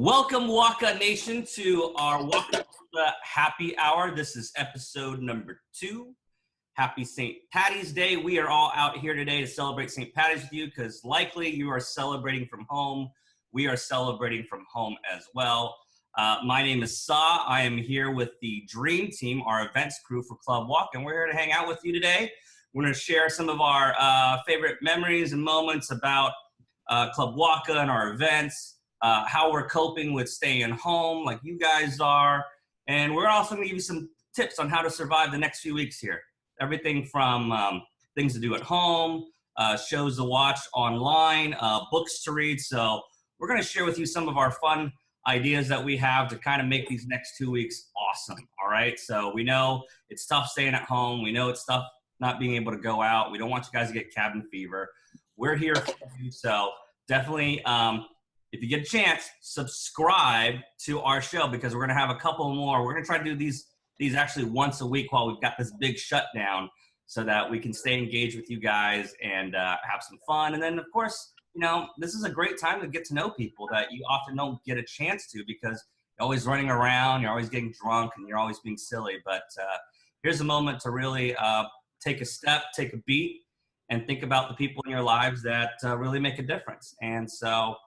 Welcome, Waka Nation, to our WAKApalooza Happy Hour. This is episode number 2. Happy St. Patty's Day. We are all out here today to celebrate St. Patty's with you because likely you are celebrating from home. We are celebrating from home as well. My name is Sa. I am here with the Dream Team, our events crew for Club WAKA, and we're here to hang out with you today. We're going to share some of our favorite memories and moments about Club WAKA and our events. How we're coping with staying home like you guys are. And we're also going to give you some tips on how to survive the next few weeks here. Everything from things to do at home, shows to watch online, books to read. So we're going to share with you some of our fun ideas that we have to kind of make these next 2 weeks awesome. All right. So we know it's tough staying at home. We know it's tough not being able to go out. We don't want you guys to get cabin fever. We're here for you. So definitely, if you get a chance, subscribe to our show because we're going to have a couple more. We're going to try to do these actually once a week while we've got this big shutdown so that we can stay engaged with you guys and have some fun. And then, of course, you know, this is a great time to get to know people that you often don't get a chance to because you're always running around, you're always getting drunk, and you're always being silly. But here's a moment to really take a step, take a beat, and think about the people in your lives that really make a difference. And so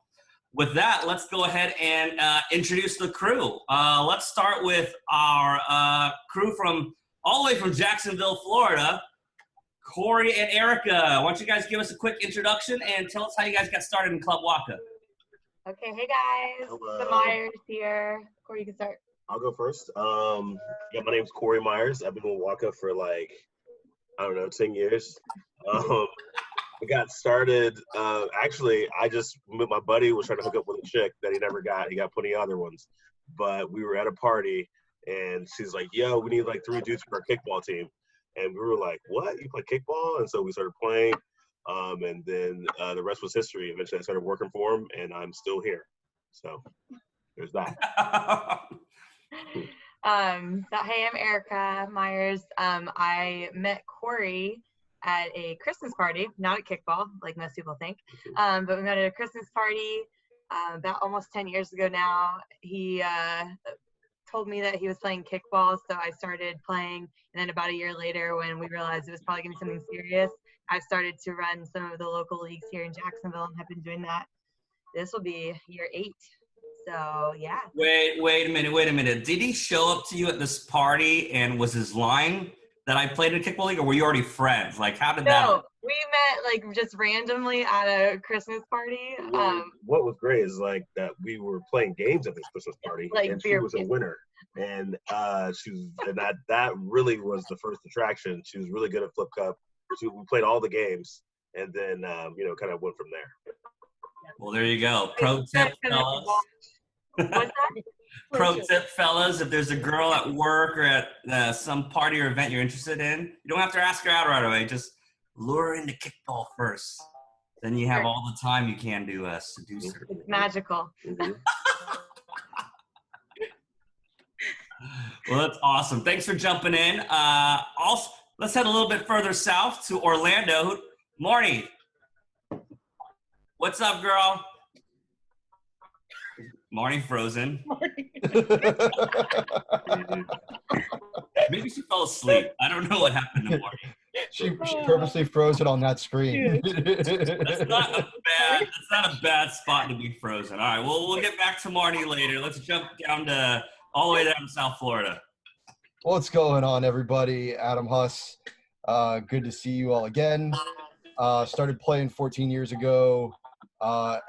with that, let's go ahead and introduce the crew. Let's start with our crew from all the way from Jacksonville, Florida, Corey and Erika. Why don't you guys give us a quick introduction and tell us how you guys got started in Club WAKA. Okay, hey guys, Hello. the Myers here. Corey, you can start. I'll go first. Yeah, my name's Corey Myers. I've been with WAKA for like, I don't know, 10 years. I got started, actually, my buddy was trying to hook up with a chick that he never got. He got plenty of other ones. But we were at a party, and she's like, yo, we need like 3 dudes for our kickball team. And we were like, what? You play kickball? And so we started playing, and then the rest was history. Eventually, I started working for him, and I'm still here. So there's that. Hey, I'm Erika Myers. I met Corey at a Christmas party, not at kickball, like most people think, but we met at a Christmas party about almost 10 years ago now. He told me that he was playing kickball, so I started playing, and then about a year later, when we realized it was probably going to be something serious, I started to run some of the local leagues here in Jacksonville and have been doing that. This will be year 8, so yeah. Wait a minute. Did he show up to you at this party and was his line that I played in a kickball league, or were you already friends? Like, how did that? No, we met like just randomly at a Christmas party. What was great is like that we were playing games at this Christmas party, Like and she beer was a winner. And that really was the first attraction. She was really good at flip cup. We played all the games, and then kind of went from there. Well, there you go. Pro tip, fellas. What's that? Pro tip, fellas, if there's a girl at work or at some party or event you're interested in, you don't have to ask her out right away. Just lure her into kickball first. Then you have all the time you can to seduce her. It's magical. Mm-hmm. Well, that's awesome. Thanks for jumping in. Also, let's head a little bit further south to Orlando. Marnie, what's up, girl? Marnie frozen. Maybe she fell asleep. I don't know what happened to Marnie. She purposely froze it on that screen. That's not a bad spot to be frozen. All right, well, we'll get back to Marnie later. Let's jump down to all the way down to South Florida. What's going on, everybody? Adam Huss. Good to see you all again. Started playing 14 years ago.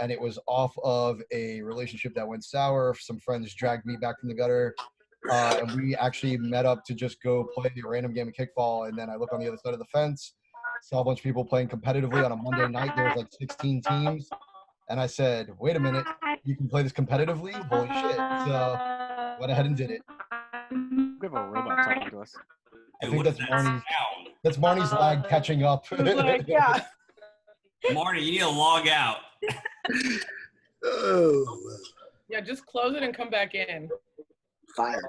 And it was off of a relationship that went sour. Some friends dragged me back from the gutter. And we actually met up to just go play a random game of kickball. And then I looked on the other side of the fence, saw a bunch of people playing competitively on a Monday night. There was like 16 teams. And I said, wait a minute, you can play this competitively? Holy shit. So went ahead and did it. We have a robot talking to us. I think that's Marnie's lag catching up. Yeah. Marnie, you need to log out. Oh. Yeah, just close it and come back in. Fire.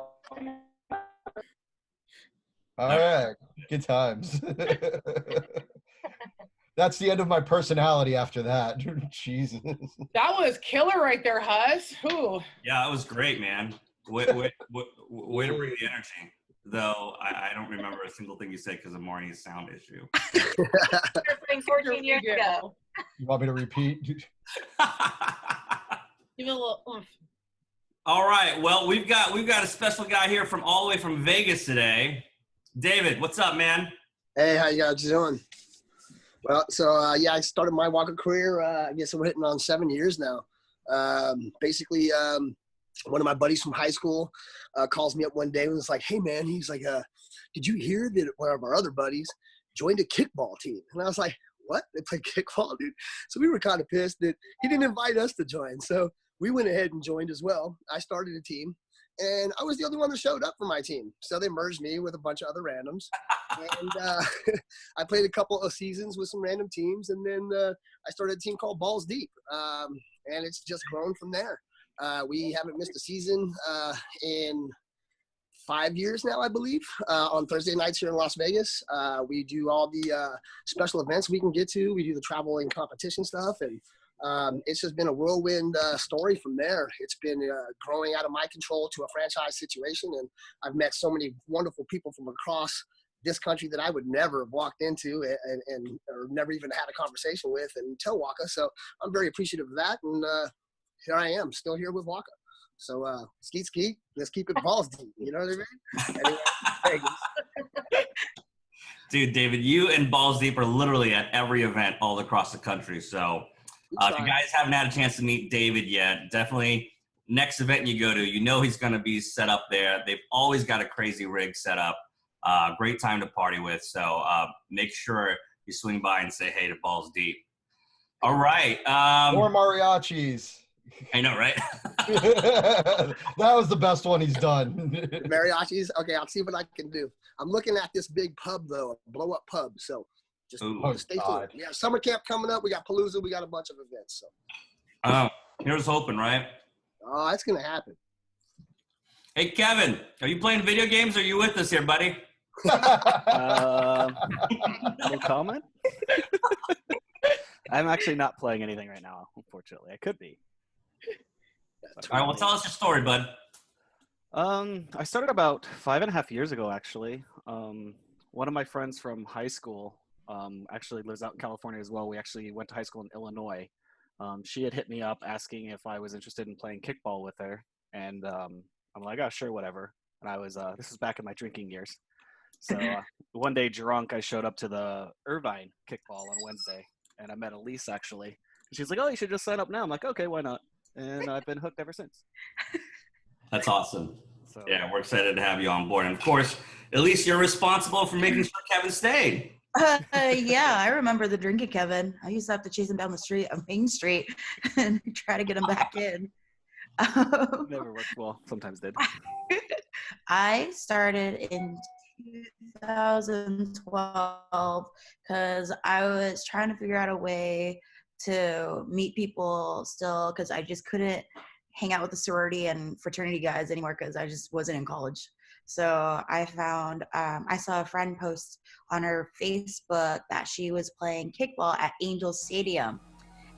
All right. Good times. That's the end of my personality after that. Jesus. That was killer right there, Huss. Ooh. Yeah, that was great, man. Way to bring the energy. Though I don't remember a single thing you said because of Marnie's sound issue. You're playing 14 years ago. You want me to repeat? Give it a little oomph. All right. Well, we've got a special guy here from all the way from Vegas today. David, what's up, man? Hey, how you guys doing? Well, so I started my Waka career. I guess we're hitting on 7 years now. Basically, one of my buddies from high school calls me up one day and was like, "Hey, man," he's like, "Did you hear that one of our other buddies joined a kickball team?" And I was like, "What? They play kickball, dude?" So we were kind of pissed that he didn't invite us to join. So we went ahead and joined as well. I started a team, and I was the only one that showed up for my team. So they merged me with a bunch of other randoms. And I played a couple of seasons with some random teams, and then I started a team called Balls Deep, and it's just grown from there. We haven't missed a season in 5 years now, I believe, on Thursday nights here in Las Vegas. We do all the special events we can get to. We do the travel and competition stuff, and it's just been a whirlwind story from there. It's been growing out of my control to a franchise situation, and I've met so many wonderful people from across this country that I would never have walked into and or never even had a conversation with until Waka. So I'm very appreciative of that, and here I am, still here with Waka. So skeet, let's keep it balls deep. You know what I mean? Anyway, Vegas. Dude, David, you and Balls Deep are literally at every event all across the country. So if you guys haven't had a chance to meet David yet, definitely next event you go to, you know he's going to be set up there. They've always got a crazy rig set up. Great time to party with. So make sure you swing by and say hey to Balls Deep. All right. More mariachis. I know, right? That was the best one he's done. Mariachis. Okay, I'll see what I can do. I'm looking at this big pub though, a blow up pub. So just stay tuned. We have summer camp coming up. We got Palooza. We got a bunch of events. So. Here's hoping, right? Oh, it's gonna happen. Hey, Kevin, are you playing video games? Or are you with us here, buddy? No comment. I'm actually not playing anything right now, unfortunately. I could be. All right, well, tell us your story, bud. I started about 5.5 years ago, actually. One of my friends from high school actually lives out in California as well. We actually went to high school in Illinois. She had hit me up asking if I was interested in playing kickball with her, and I'm like, oh, sure, whatever. And I was, this was back in my drinking years. So one day drunk, I showed up to the Irvine kickball on Wednesday, and I met Elise, actually. And she's like, oh, you should just sign up now. I'm like, okay, why not? And I've been hooked ever since. That's awesome. So, yeah, we're excited to have you on board. And, of course, Elise, you're responsible for making sure Kevin stayed. Yeah, I remember the drinking Kevin. I used to have to chase him down the street on Main Street and try to get him back in. Never worked well. Sometimes did. I started in 2012 because I was trying to figure out a way to meet people still because I just couldn't hang out with the sorority and fraternity guys anymore because I just wasn't in college. So I found, I saw a friend post on her Facebook that she was playing kickball at Angel Stadium.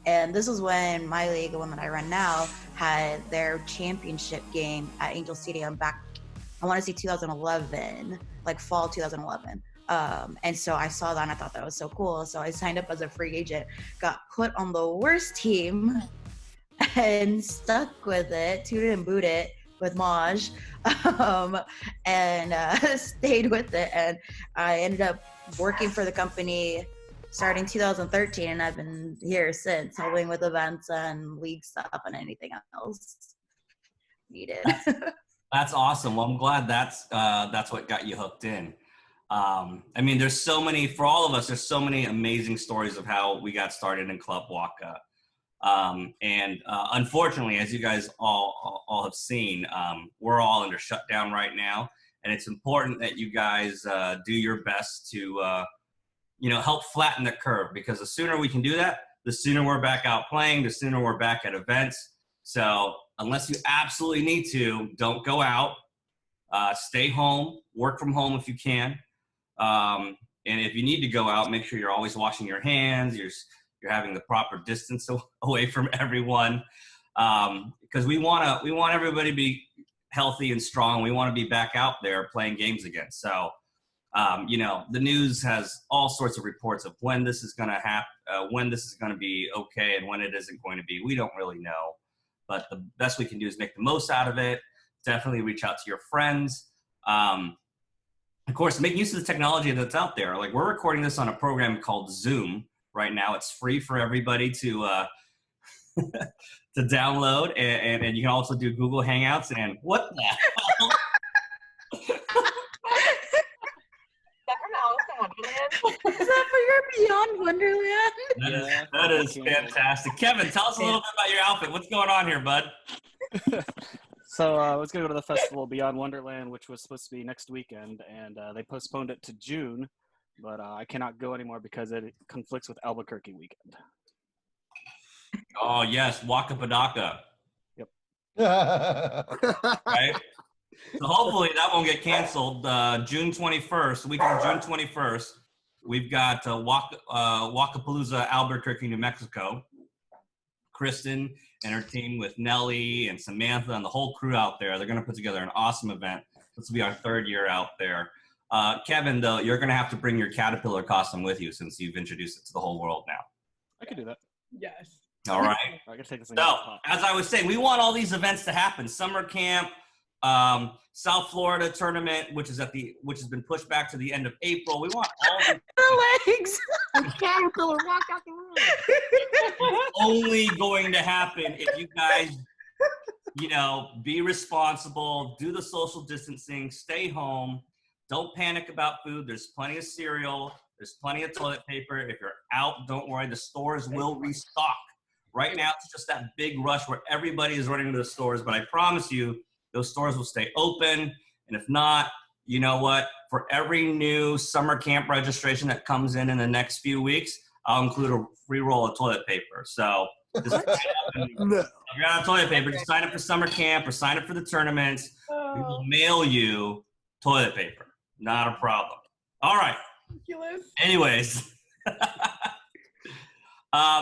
And this was when my league, the one that I run now, had their championship game at Angel Stadium back, I want to say 2011, like fall 2011. And so I saw that and I thought that was so cool. So I signed up as a free agent, got put on the worst team and stuck with it, tooted and booted with Maj, and stayed with it. And I ended up working for the company starting 2013, and I've been here since, helping with events and league stuff and anything else needed. That's awesome. Well, I'm glad that's what got you hooked in. I mean, there's so many, for all of us, there's so many amazing stories of how we got started in Club Waka. And unfortunately, as you guys all have seen, we're all under shutdown right now. And it's important that you guys do your best to, help flatten the curve, because the sooner we can do that, the sooner we're back out playing, the sooner we're back at events. So unless you absolutely need to, don't go out, stay home, work from home if you can. And if you need to go out, make sure you're always washing your hands. You're having the proper distance away from everyone, because we want everybody to be healthy and strong. We want to be back out there playing games again. So, the news has all sorts of reports of when this is going to happen, when this is going to be okay, and when it isn't going to be. We don't really know, but the best we can do is make the most out of it. Definitely reach out to your friends. Of course, make use of the technology that's out there. Like, we're recording this on a program called Zoom right now. It's free for everybody to to download, and you can also do Google Hangouts. And what the hell? Is that for your Beyond Wonderland? That is fantastic. Kevin, tell us a little bit about your outfit. What's going on here, bud? So I was going to go to the festival Beyond Wonderland, which was supposed to be next weekend, and they postponed it to June, but I cannot go anymore because it conflicts with Albuquerque weekend. Oh, yes, WAKApalooza. Yep. Right? So hopefully that won't get canceled. June 21st, weekend of June 21st, we've got WAKApalooza Albuquerque, New Mexico. Kristen and her team with Nelly and Samantha and the whole crew out there. They're going to put together an awesome event. This will be our 3rd year out there. Kevin, though, you're going to have to bring your caterpillar costume with you since you've introduced it to the whole world now. I can do that. Yes. All right. I can take this thing So, off. as I was saying, we want all these events to happen. Summer camp, South Florida tournament, which has been pushed back to the end of April. We want all The legs. Caterpillar walk out the room. only going to happen if you guys, be responsible, do the social distancing, stay home, don't panic about food. There's plenty of cereal. There's plenty of toilet paper. If you're out, don't worry. The stores will restock. Right now, it's just that big rush where everybody is running to the stores, but I promise you, those stores will stay open. And if not, you know what? For every new summer camp registration that comes in the next few weeks, I'll include a free roll of toilet paper. So just sign up if you're out of toilet paper, just sign up for summer camp or sign up for the tournaments. We will mail you toilet paper. Not a problem. All right. Ridiculous. Anyways.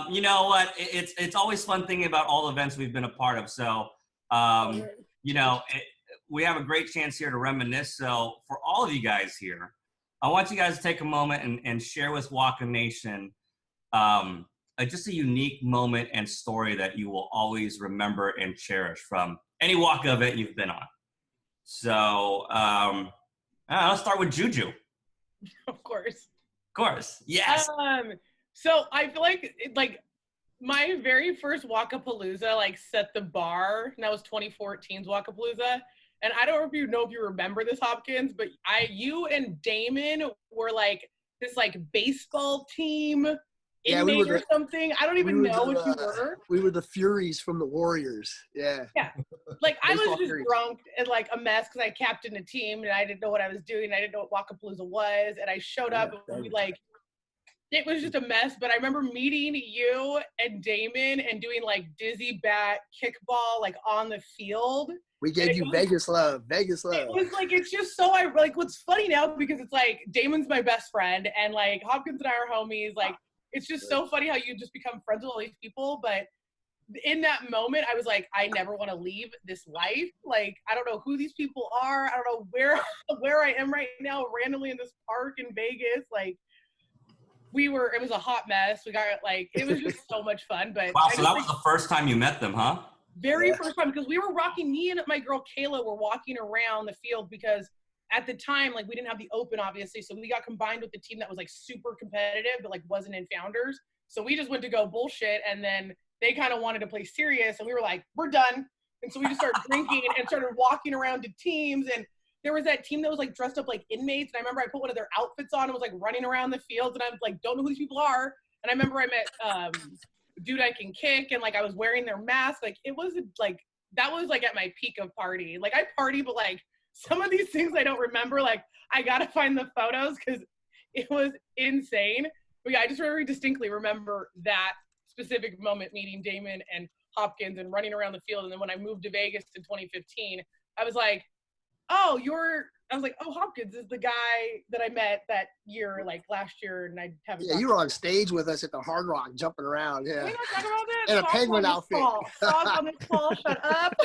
You know what? It's always fun thinking about all the events we've been a part of. So, we have a great chance here to reminisce. So for all of you guys here, I want you guys to take a moment and share with Waka Nation just a unique moment and story that you will always remember and cherish from any Waka event you've been on. So let's start with Juju. Of course. Of course. Yes. So I feel like my very first WAKApalooza set the bar, and that was 2014's WAKApalooza. And I don't know if you remember this, Hopkins, but you and Damon were this baseball team inmate or something. I don't even know what you were. We were the Furies from the Warriors. Yeah. Yeah. I was just drunk and a mess because I captained a team and I didn't know what I was doing. I didn't know what WAKApalooza was. And I showed up and we it was just a mess, but I remember meeting you and Damon and doing dizzy bat kickball on the field. We gave you Vegas love. Vegas love. It was it's just so what's funny now because it's Damon's my best friend and Hopkins and I are homies. It's just so funny how you just become friends with all these people. But in that moment, I was I never want to leave this life. I don't know who these people are. I don't know where I am right now, randomly in this park in Vegas. It was a hot mess. We got it was just so much fun. But wow, so that was the first time you met them, huh? Very first time, because we were me and my girl Kayla were walking around the field because at the time, we didn't have the open, obviously. So we got combined with the team that was super competitive, but wasn't in Founders. So we just went to go bullshit. And then they kind of wanted to play serious. And we were we're done. And so we just started drinking and started walking around to teams. And there was that team that was dressed up like inmates. And I remember I put one of their outfits on and was running around the field. And I was don't know who these people are. And I remember I met Dude I Can Kick. And I was wearing their mask. It was that was at my peak of party. I party, but some of these things I don't remember. I got to find the photos because it was insane. But yeah, I just very distinctly remember that specific moment meeting Damon and Hopkins and running around the field. And then when I moved to Vegas in 2015, I was oh, I was like, oh, Hopkins is the guy that I met that year, like last year, and I haven't. Yeah, you were on stage with us at the Hard Rock, jumping around. Yeah, we not talk about that. in a penguin outfit. Frogs on this fall. Shut up.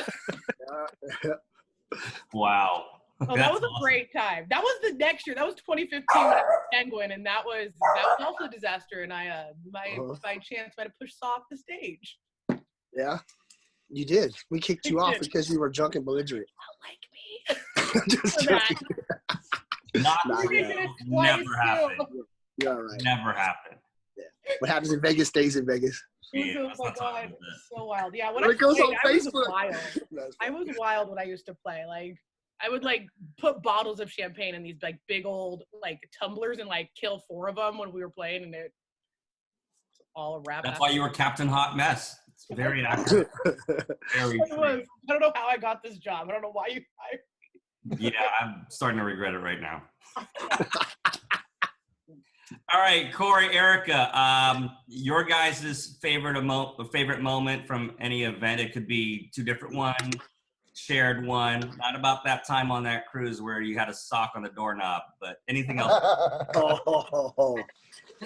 Wow. Oh, that was a great time. That was the next year. That was 2015 when I was Penguin, and that was also a disaster. And I by chance might have pushed Saw off the stage. Yeah, you did. We kicked you off because you were drunk and belligerent. Don't like me. Just joking. Never happened. You're all right. Never happened. Yeah. What happens in Vegas stays in Vegas. Yeah, oh my God, so wild. Yeah, when it goes on I Facebook. was wild. I was wild when I used to play. Like, I would like put bottles of champagne in these like big old like tumblers and like kill 4 of them when we were playing, and it was all a wrap. That's why you were Captain Hot Mess. It's very accurate. Very true. I don't know how I got this job. I don't know why you hired me. Yeah, I'm starting to regret it right now. All right, Corey, Erika, your guys' favorite moment from any event. It could be 2 different ones, shared one. Not about that time on that cruise where you had a sock on the doorknob, but anything else. I don't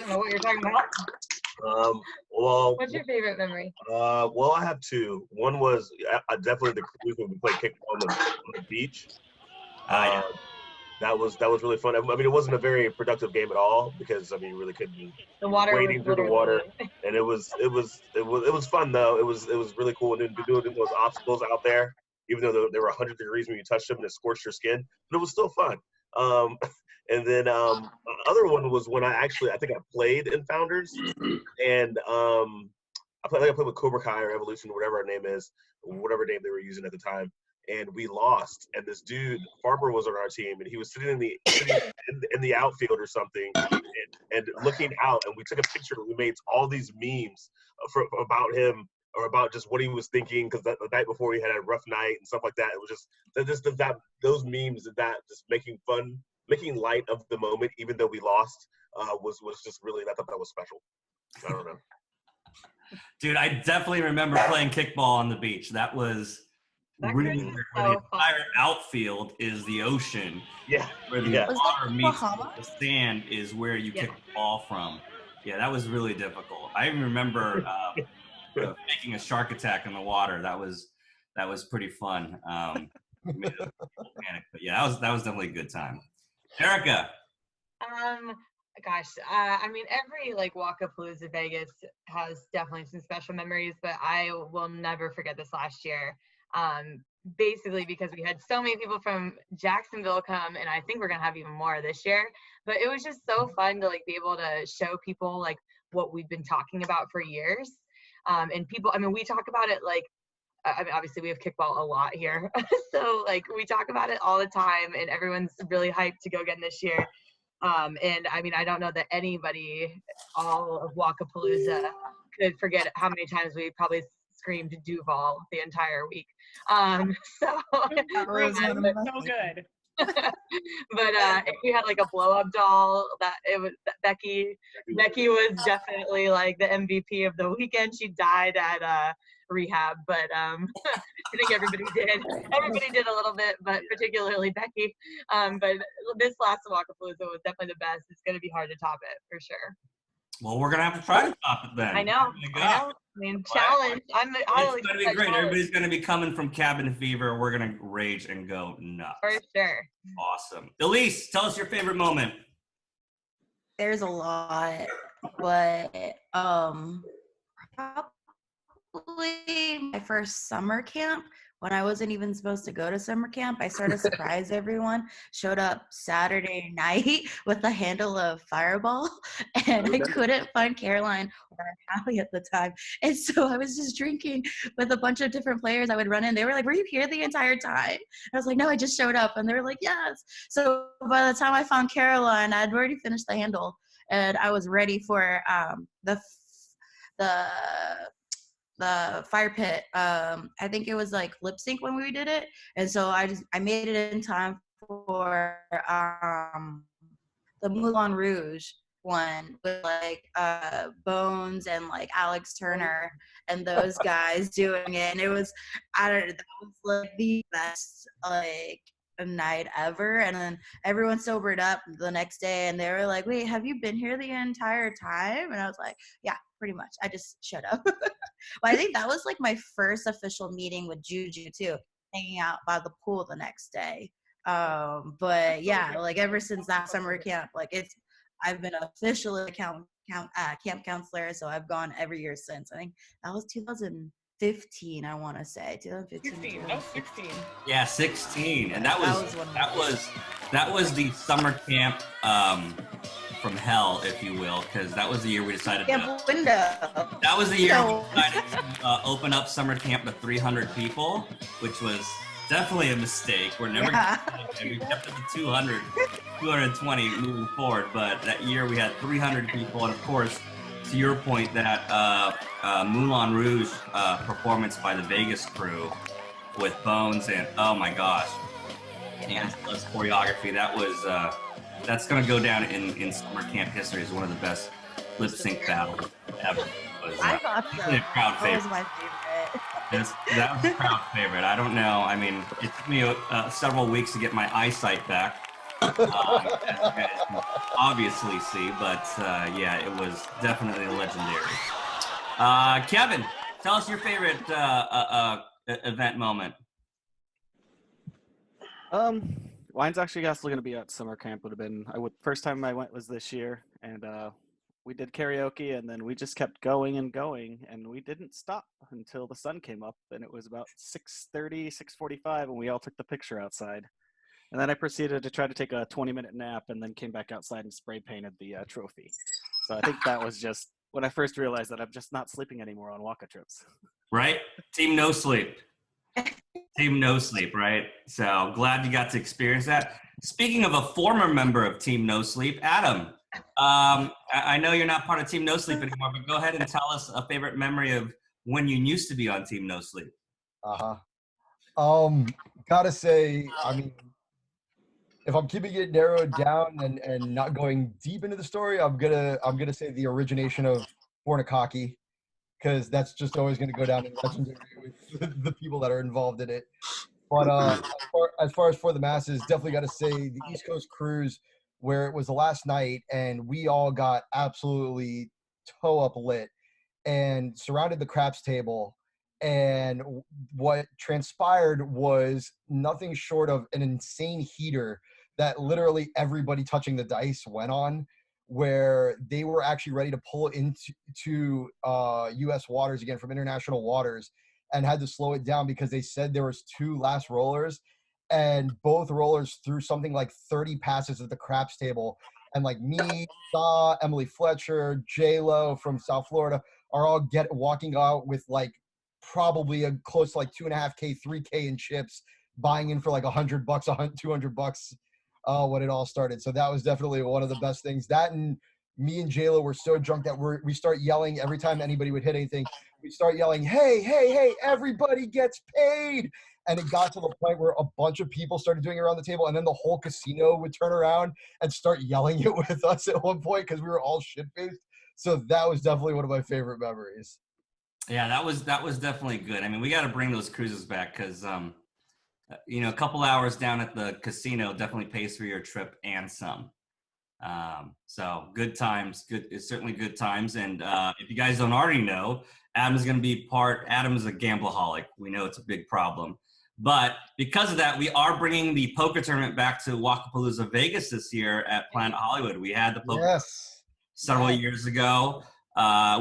know what you're talking about. Well, What's your favorite memory? Well, I have 2. One was definitely the cruise when we played kickball on the beach. Yeah. That was really fun. I mean, it wasn't a very productive game at all because I mean, you really couldn't. The water. Wading through the water, and it was fun though. It was really cool and doing those obstacles out there, even though they were 100 degrees when you touched them and it scorched your skin, but it was still fun. And then the other one was when I think I played in Founders, and I played with Cobra Kai or Evolution, whatever our name is, whatever name they were using at the time. And we lost, and this dude Farber was on our team, and he was sitting in the outfield or something, and looking out. And we took a picture. And we made all these memes about him or about just what he was thinking, because the night before he had a rough night and stuff like that. It was just those memes and that just making light of the moment, even though we lost, was just really. I thought that was special. I don't know. Dude, I definitely remember playing kickball on the beach. That was. Really weird. Where the entire outfield is the ocean. Yeah. Where the water meets the sand is where you kick the ball from. Yeah, that was really difficult. I even remember making a shark attack in the water. That was pretty fun. Made a panic, but yeah, that was definitely a good time. Erika. Gosh, I mean, every like WAKApalooza Vegas has definitely some special memories, but I will never forget this last year. Basically because we had so many people from Jacksonville come, and I think we're gonna have even more this year, but it was just so fun to like be able to show people like what we've been talking about for years. And people, I mean, we talk about it like, I mean, obviously we have kickball a lot here. So like we talk about it all the time, and everyone's really hyped to go again this year. And I mean, I don't know that anybody, all of WAKApalooza, could forget how many times we probably screamed Duval the entire week. So so good. But if you had like a blow up doll, Becky was definitely like the MVP of the weekend. She died at rehab, but I think everybody did a little bit, but particularly Becky. But this last WAKApalooza was definitely the best. It's going to be hard to top it for sure. Well, we're gonna have to try to top it then. I know. I mean, challenge. It's gonna be great. Everybody's gonna be coming from cabin fever. We're gonna rage and go nuts. For sure. Awesome. Elise, tell us your favorite moment. There's a lot, but probably my first summer camp. When I wasn't even supposed to go to summer camp, I started to surprise everyone. Showed up Saturday night with a handle of Fireball, and I couldn't find Caroline or Hallie at the time. And so I was just drinking with a bunch of different players. I would run in. They were like, "Were you here the entire time?" And I was like, "No, I just showed up." And they were like, "Yes." So by the time I found Caroline, I'd already finished the handle, and I was ready for the fire pit. I think it was like lip sync when we did it, and so I made it in time for the Moulin Rouge one with like Bones and like Alex Turner and those guys doing it, and it was, I don't know, that was like the best like night ever. And then everyone sobered up the next day and they were like, wait, have you been here the entire time? And I was like, yeah, pretty much. I just shut up. But I think that was like my first official meeting with Juju too, hanging out by the pool the next day. But yeah, like ever since that summer camp, like I've been officially a camp counselor, so I've gone every year since. I think that was 2015, I want to say 2015. That was 16. Yeah, 16, and that was the summer camp from hell, if you will, because that was the year we decided. That was the year we decided to open up summer camp to 300 people, which was definitely a mistake. We're never gonna and we kept it to 200, 220 moving forward. But that year we had 300 people, and of course, to your point, that Moulin Rouge performance by the Vegas crew with Bones and oh my gosh, and plus choreography. That was that's gonna go down in summer camp history as one of the best lip sync battles ever. I thought so. A crowd favorite. That was my favorite. That was a crowd favorite. I don't know. I mean, it took me several weeks to get my eyesight back, as you guys can obviously see. But yeah, it was definitely legendary. Kevin, tell us your favorite event moment. Mine's actually going to be at summer camp. First time I went was this year, and we did karaoke, and then we just kept going and going, and we didn't stop until the sun came up, and it was about 6:30, 6:45, and we all took the picture outside. And then I proceeded to try to take a 20-minute nap, and then came back outside and spray painted the trophy. So I think that was just when I first realized that I'm just not sleeping anymore on Waka trips. Right? Team no sleep. Team no sleep, right? So glad you got to experience that. Speaking of a former member of Team No Sleep, Adam, I know you're not part of Team No Sleep anymore, but go ahead and tell us a favorite memory of when you used to be on Team No Sleep. Gotta say, I mean, if I'm keeping it narrowed down and not going deep into the story, I'm gonna say the origination of WAKApalooza, because that's just always gonna go down in legendary with the people that are involved in it. But as far as For the Masses, definitely got to say the East Coast cruise, where it was the last night and we all got absolutely toe up lit and surrounded the craps table. And what transpired was nothing short of an insane heater that literally everybody touching the dice went on, where they were actually ready to pull into U.S. waters again from international waters, and had to slow it down because they said there was 2 last rollers, and both rollers threw something like 30 passes at the craps table. And like me, Sa, Emily Fletcher, J-Lo from South Florida are all walking out with like probably a close to like 2.5K, 3K in chips, buying in for like $100, $200 when it all started. So that was definitely one of the best things. That, and me and J-Lo were so drunk that we start yelling every time anybody would hit anything. We start yelling, hey, hey, hey, everybody gets paid. And it got to the point where a bunch of people started doing it around the table, and then the whole casino would turn around and start yelling it with us at one point because we were all shit-faced. So that was definitely one of my favorite memories. Yeah, that was definitely good. I mean, we got to bring those cruises back because, you know, a couple hours down at the casino definitely pays for your trip and some. So good times, it's certainly good times. And if you guys don't already know, Adam's going to be Adam is a gambleaholic. We know it's a big problem. But because of that, we are bringing the poker tournament back to WAKApalooza Vegas this year at Planet Hollywood. We had the poker several years ago.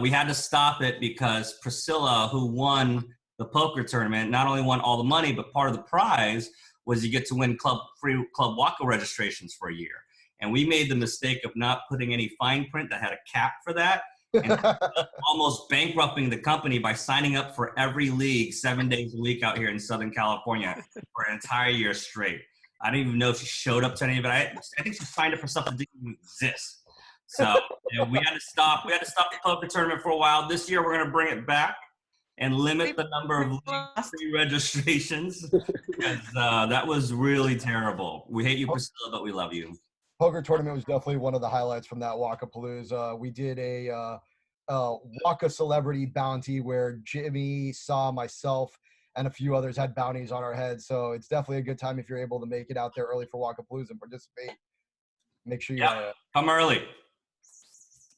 We had to stop it because Priscilla, who won the poker tournament, not only won all the money, but part of the prize was you get to win free Club WAKA registrations for a year. And we made the mistake of not putting any fine print that had a cap for that, and almost bankrupting the company by signing up for every league 7 days a week out here in Southern California for an entire year straight. I don't even know if she showed up to any of it. I think she signed up for stuff that didn't even exist. So you know, we had to stop the poker tournament for a while. This year we're going to bring it back and limit the number of free registrations because that was really terrible. We hate you, Priscilla, but we love you. Poker tournament was definitely one of the highlights from that WAKApalooza. We did a WAKA celebrity bounty where Jimmy, Sa, myself, and a few others had bounties on our heads. So it's definitely a good time if you're able to make it out there early for WAKApalooza and participate. Make sure you come early.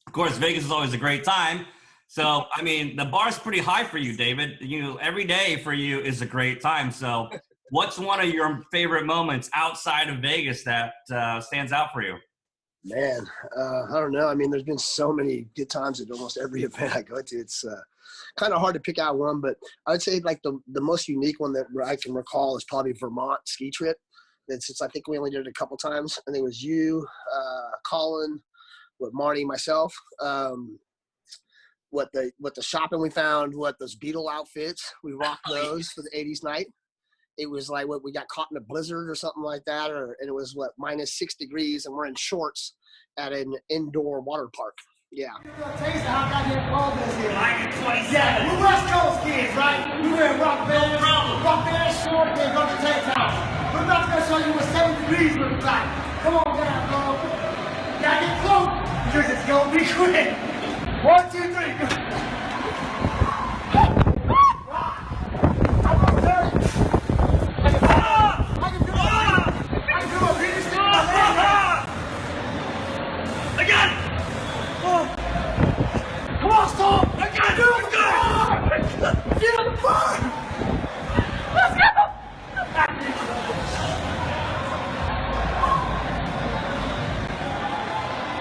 Of course, Vegas is always a great time. So, I mean, the bar's pretty high for you, David. Every day for you is a great time. So what's one of your favorite moments outside of Vegas that stands out for you? Man, I don't know. I mean, there's been so many good times at almost every event I go to. It's kind of hard to pick out one, but I would say like the most unique one that I can recall is probably Vermont ski trip. I think we only did it a couple times. I think it was you, Colin, Marty, myself. What the shopping we found, those Beatle outfits, we rocked those for the 80s night. It was like we got caught in a blizzard or something like that, and it was -6 degrees, and we're in shorts at an indoor water park. Yeah. Taste how goddamn cold this is. Yeah, we're West Coast kids, right? We wear rock bands, short, then go to tank tops. We're about to go show you what 7 degrees looks like. Come on down, bro. Gotta get close because it's gonna be quick. 1, 2, 3.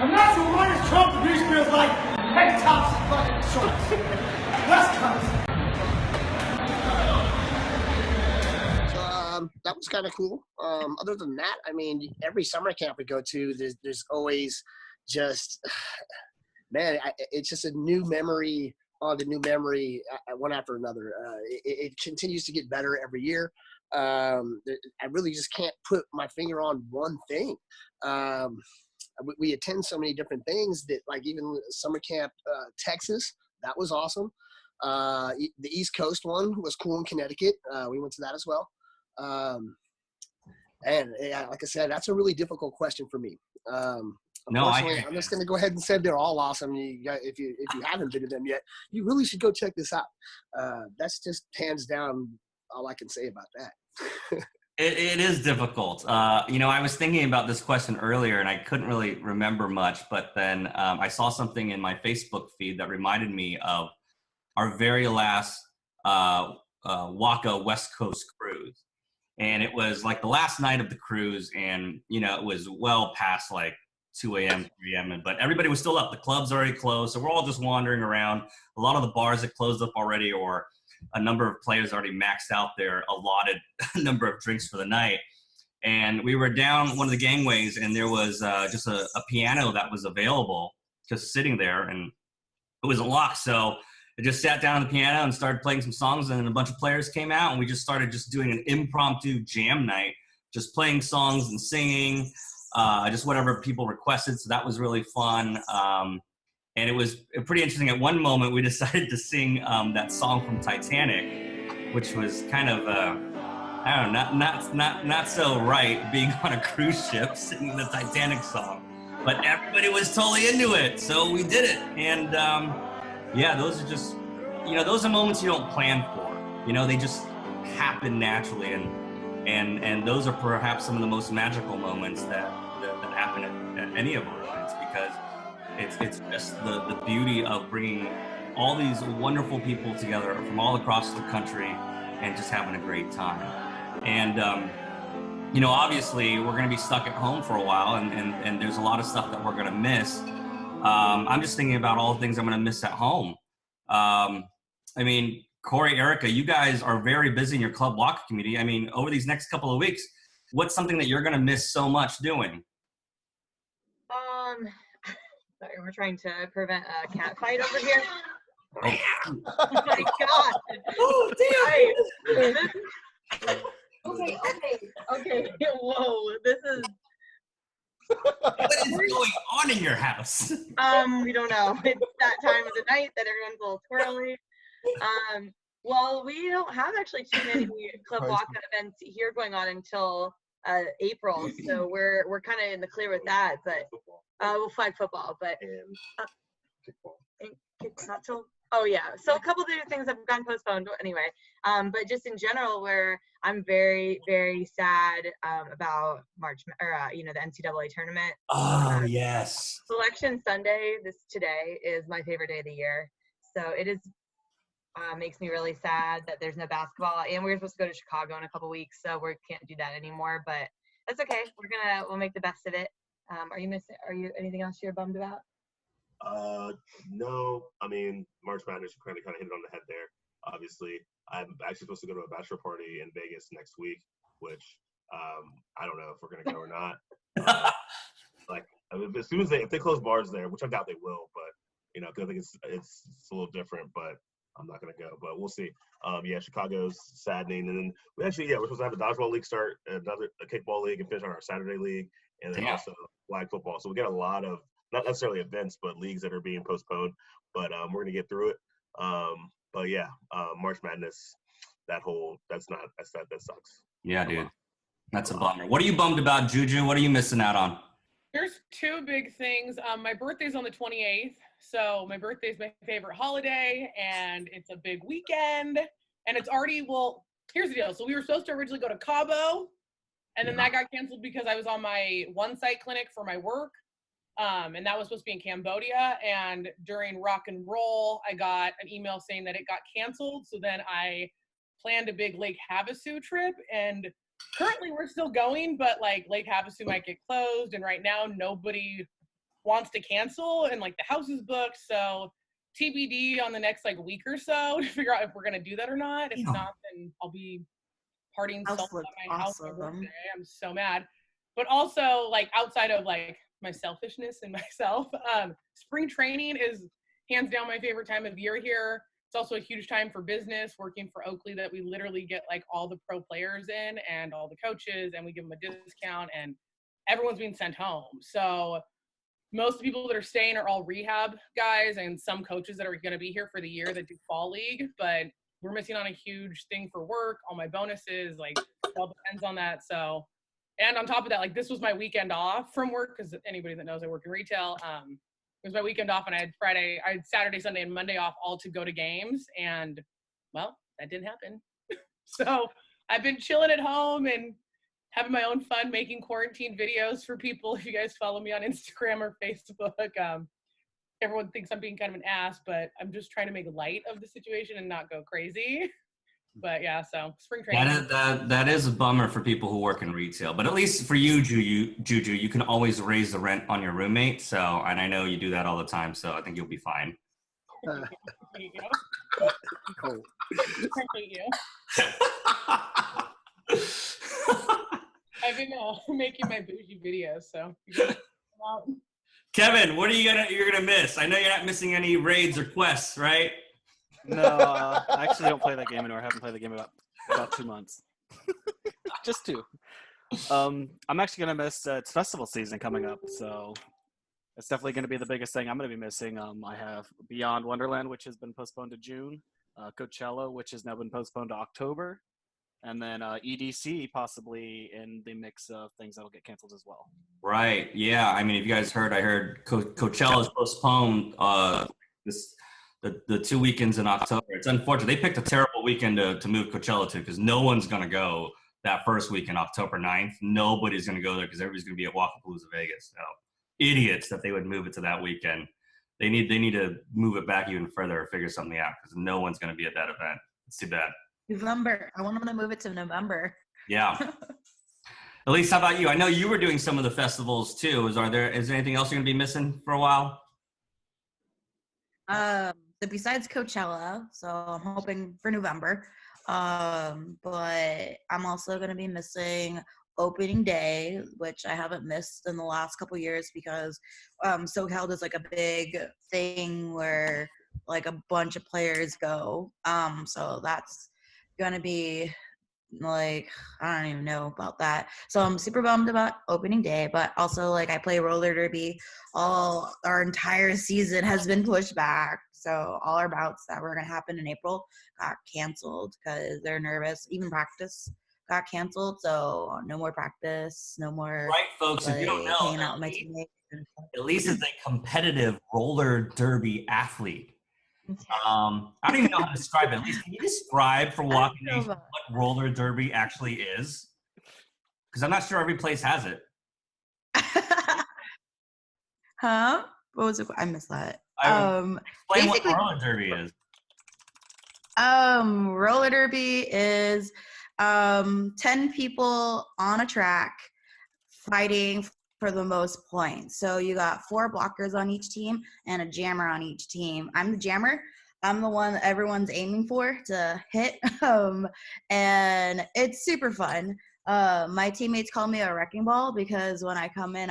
I'm not sure what is Trump the beach feels like. Tank tops and fucking shorts. West Coast. So that was kind of cool. Other than that, I mean, every summer camp we go to, there's always just, man, it's just a new memory on the new memory, one after another. It continues to get better every year. I really just can't put my finger on one thing. We attend so many different things that, like, even summer camp Texas, that was awesome. The East Coast one was cool in Connecticut. We went to that as well. And like I said, that's a really difficult question for me. I'm just going to go ahead and say they're all awesome. If you haven't been to them yet, you really should go check this out. That's just hands down all I can say about that. It is difficult. I was thinking about this question earlier and I couldn't really remember much, but then I saw something in my Facebook feed that reminded me of our very last WAKA West Coast cruise. And it was like the last night of the cruise, and it was well past like 2 a.m., 3 a.m., but everybody was still up. The club's already closed, so we're all just wandering around. A lot of the bars had closed up already, or a number of players already maxed out their allotted number of drinks for the night. And we were down one of the gangways, and there was just a piano that was available, just sitting there, and it was locked. So I just sat down on the piano and started playing some songs, and then a bunch of players came out, and we just started just doing an impromptu jam night, just playing songs and singing, just whatever people requested. So that was really fun. And it was pretty interesting. At one moment, we decided to sing that song from Titanic, which was kind of, I don't know, not so right, being on a cruise ship singing the Titanic song. But everybody was totally into it, so we did it. And those are just, those are moments you don't plan for. They just happen naturally, and those are perhaps some of the most magical moments that happen at any of our events, because it's just the beauty of bringing all these wonderful people together from all across the country and just having a great time. And obviously we're going to be stuck at home for a while, and there's a lot of stuff that we're going to miss. I'm just thinking about all the things I'm going to miss at home. Corey, Erika, you guys are very busy in your CLUBWAKA community. Over these next couple of weeks, what's something that you're going to miss so much doing? Sorry, we're trying to prevent a cat fight over here. Oh my God. Oh, damn. Okay. Whoa, this is. What is going on in your house? We don't know. It's that time of the night that everyone's a little twirly. Well, we don't have actually too many CLUBWAKA events here going on until April, so we're kind of in the clear with that. But we'll flag football, but not till Oh yeah. So a couple of different things have gotten postponed anyway. But just in general, where I'm very, very sad about March or the NCAA tournament. Oh yes. Selection Sunday today is my favorite day of the year. So it is makes me really sad that there's no basketball, and we're supposed to go to Chicago in a couple weeks, so we can't do that anymore. But that's okay. We'll make the best of it. Are you anything else you're bummed about? No. I mean, March Madness, you kind of hit it on the head there. Obviously, I'm actually supposed to go to a bachelor party in Vegas next week, which I don't know if we're gonna go or not. As soon as if they close bars there, which I doubt they will, but because I think it's a little different, but I'm not gonna go. But we'll see. Chicago's saddening, and then we're supposed to have a dodgeball league start, a kickball league, and finish on our Saturday league, and then also flag football. So we got a lot of not necessarily events, but leagues that are being postponed. But we're gonna get through it. March Madness, that sucks. Yeah, dude, that's a bummer. What are you bummed about, Juju? What are you missing out on? There's two big things. My birthday's on the 28th, so my birthday's my favorite holiday, and it's a big weekend, and it's already, here's the deal. So we were supposed to originally go to Cabo, and then that got canceled because I was on my one-site clinic for my work, and that was supposed to be in Cambodia, and during rock and roll, I got an email saying that it got canceled, so then I planned a big Lake Havasu trip, and currently we're still going, but Lake Havasu might get closed, and right now nobody wants to cancel, and the house is booked, so TBD on the next week or so to figure out if we're gonna do that or not. If not, then I'll be partying at my house on my birthday. I'm so mad. But also outside of my selfishness and myself, spring training is hands down my favorite time of year here. It's also a huge time for business, working for Oakley, that we literally get all the pro players in and all the coaches, and we give them a discount, and everyone's being sent home. So most of the people that are staying are all rehab guys and some coaches that are going to be here for the year that do fall league, but we're missing on a huge thing for work. All my bonuses, it all depends on that. So, and on top of that, this was my weekend off from work, because anybody that knows I work in retail, it was my weekend off, and I had Saturday, Sunday, and Monday off, all to go to games, and that didn't happen. So I've been chilling at home and having my own fun making quarantine videos for people. If you guys follow me on Instagram or Facebook, everyone thinks I'm being kind of an ass, but I'm just trying to make light of the situation and not go crazy. But yeah, so spring training. That is a bummer for people who work in retail, but at least for you, Juju, you can always raise the rent on your roommate. So, and I know you do that all the time, so I think you'll be fine. There you go. Cool. Thank you. I've been making my bougie videos, so. Kevin, what are you're gonna miss? I know you're not missing any raids or quests, right? No, I actually don't play that game anymore. I haven't played the game about 2 months. Just 2. I'm actually going to miss it's festival season coming up, so it's definitely going to be the biggest thing I'm going to be missing. I have Beyond Wonderland, which has been postponed to June, Coachella, which has now been postponed to October, and then EDC possibly in the mix of things that'll get canceled as well. Right, yeah. I mean, if you guys heard, I heard Coachella is postponed the 2 weekends in October. It's unfortunate. They picked a terrible weekend to move Coachella to, because no one's going to go that first week in October 9th. Nobody's going to go there because everybody's going to be at WAKApalooza Vegas. So idiots that they would move it to that weekend. They need to move it back even further or figure something out, because no one's going to be at that event. It's too bad. November. I want them to move it to November. Yeah. Elise, how about you? I know you were doing some of the festivals too. Is there anything else you're going to be missing for a while? Besides Coachella, so I'm hoping for November. But I'm also going to be missing opening day, which I haven't missed in the last couple years, because SoCal does a big thing where a bunch of players go. So that's going to be I don't even know about that. So I'm super bummed about opening day, but also I play roller derby. Our entire season has been pushed back. So all our bouts that were going to happen in April got canceled because they're nervous. Even practice got canceled. So no more practice, no more. Right, folks, if you don't know, hanging out with my teammates. Elise is a competitive roller derby athlete. I don't even know how to describe it. Elise, can you describe for Walking know Nation about- what roller derby actually is? Because I'm not sure every place has it. Huh? What was it? I missed that. Explain what Basically- roller derby is. Roller derby is 10 people on a track fighting for the most points. So you got 4 blockers on each team and a jammer on each team. I'm the jammer. I'm the one that everyone's aiming for to hit. And it's super fun. My teammates call me a wrecking ball because when I come in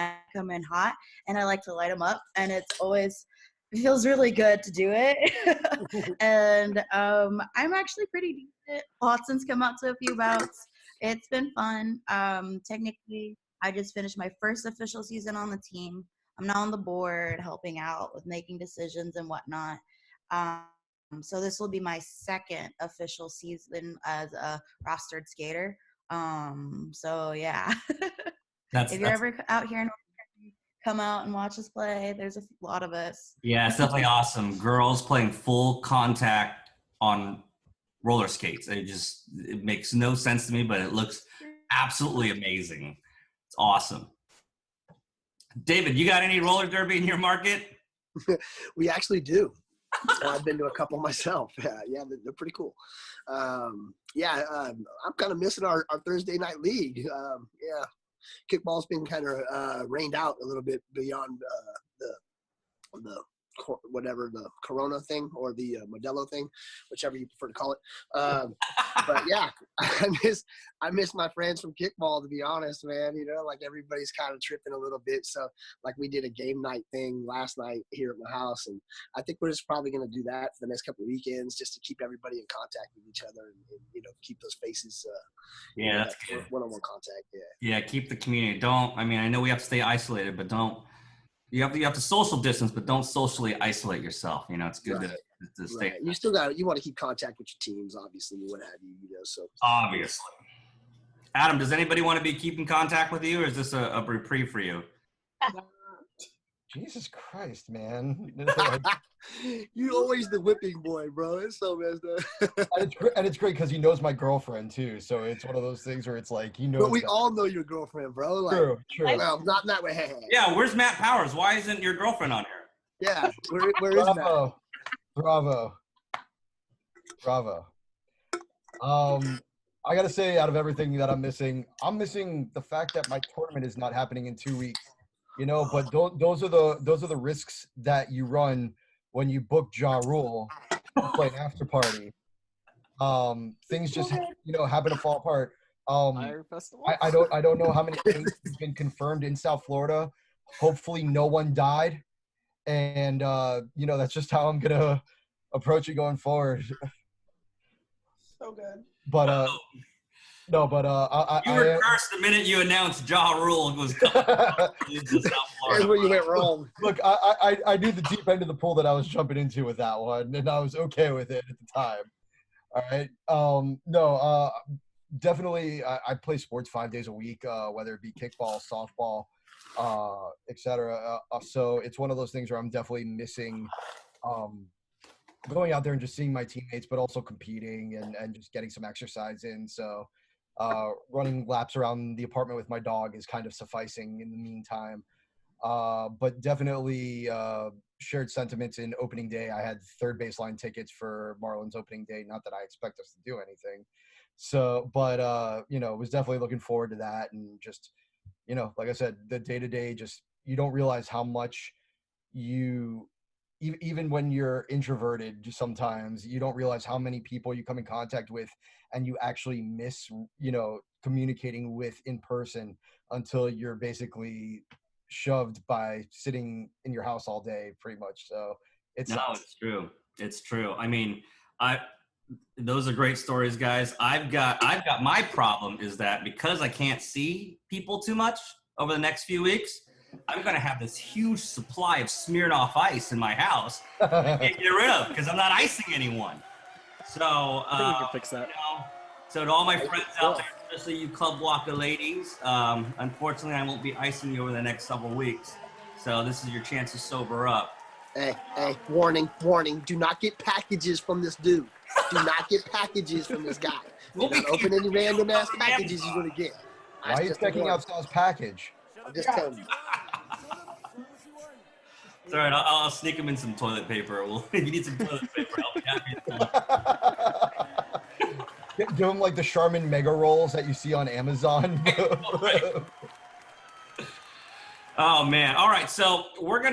hot and I like to light them up, and it feels really good to do it. And I'm actually pretty decent. Watson's come out to a few bouts. It's been fun. Technically, I just finished my first official season on the team. I'm now on the board helping out with making decisions and whatnot. So this will be my second official season as a rostered skater. So yeah. If you're ever out here in come out and watch us play. There's a lot of us. Yeah, it's definitely awesome. Girls playing full contact on roller skates. It makes no sense to me, but it looks absolutely amazing. It's awesome. David, you got any roller derby in your market? We actually do. I've been to a couple myself. Yeah, they're pretty cool. I'm kind of missing our Thursday night league. Yeah, kickball's been kind of rained out a little bit beyond the Corona thing or the Modelo thing, whichever you prefer to call it. But yeah, I miss my friends from kickball, to be honest, man. You know, like everybody's kind of tripping a little bit. So like we did a game night thing last night here at my house, and I think we're just probably going to do that for the next couple of weekends just to keep everybody in contact with each other and you know, keep those faces that's good. One-on-one contact. Yeah, keep the community. I know we have to stay isolated, but you have to social distance, but don't socially isolate yourself. You know, it's good to stay. Right. You want to keep contact with your teams, obviously, what have you, you know, so. Obviously. Adam, does anybody want to be keeping contact with you, or is this a reprieve for you? Jesus Christ, man. You're always the whipping boy, bro. It's so messed up. and it's great because he knows my girlfriend, too. So it's one of those things where it's like, he knows. But we all know your girlfriend, bro. Like, true. Well, not that way. Yeah, where's Matt Powers? Why isn't your girlfriend on here? Yeah, where is Matt? Bravo. I got to say, out of everything that I'm missing the fact that my tournament is not happening in 2 weeks. You know, but those are the risks that you run when you book Ja Rule to play an after party. Things just happen to fall apart. I don't know how many cases have been confirmed in South Florida. Hopefully, no one died, and that's just how I'm gonna approach it going forward. So good. But No, but you were cursed the minute you announced Ja Rule was coming. That's where you went wrong. Look, I knew the deep end of the pool that I was jumping into with that one, and I was okay with it at the time. All right. Definitely, I play sports 5 days a week, whether it be kickball, softball, etc. So it's one of those things where I'm definitely missing going out there and just seeing my teammates, but also competing and just getting some exercise in. So running laps around the apartment with my dog is kind of sufficing in the meantime. But definitely shared sentiments in opening day. I had third baseline tickets for Marlins opening day. Not that I expect us to do anything. So, but, was definitely looking forward to that. And just, like I said, the day-to-day, just, you don't realize how much even when you're introverted, just sometimes you don't realize how many people you come in contact with and you actually miss, communicating with in person until you're basically shoved by sitting in your house all day pretty much. So it's true. It's true. I mean, those are great stories, guys. I've got my problem is that because I can't see people too much over the next few weeks, I'm going to have this huge supply of smeared off ice in my house I can't get rid of because I'm not icing anyone. So, I think we can fix that. So to all my friends out there, especially you CLUBWAKA ladies, unfortunately I won't be icing you over the next several weeks. So this is your chance to sober up. Hey, warning. Do not get packages from this dude. Do not get packages from this guy. Do not open any random ass packages you're going to get. Why are you checking out Sal's package? I'm just telling you. It's all right. I'll sneak him in some toilet paper. If you need some toilet paper, I'll be happy to. Give him like the Charmin mega rolls that you see on Amazon. Oh man. All right. So we've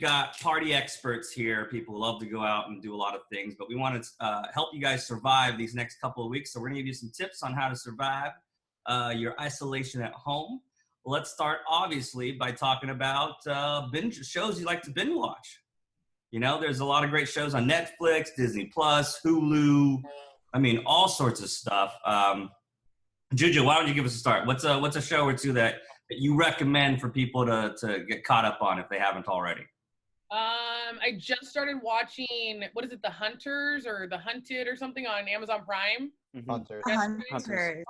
got party experts here. People who love to go out and do a lot of things, but we want to help you guys survive these next couple of weeks. So we're going to give you some tips on how to survive your isolation at home. Let's start obviously by talking about binge shows you like to binge watch. You know, there's a lot of great shows on Netflix, Disney Plus, Hulu. I mean, all sorts of stuff. Juju, why don't you give us a start? What's a show or two that you recommend for people to get caught up on if they haven't already? I just started watching, what is it, The Hunters or The Hunted or something on Amazon Prime. Hunters. Hunters.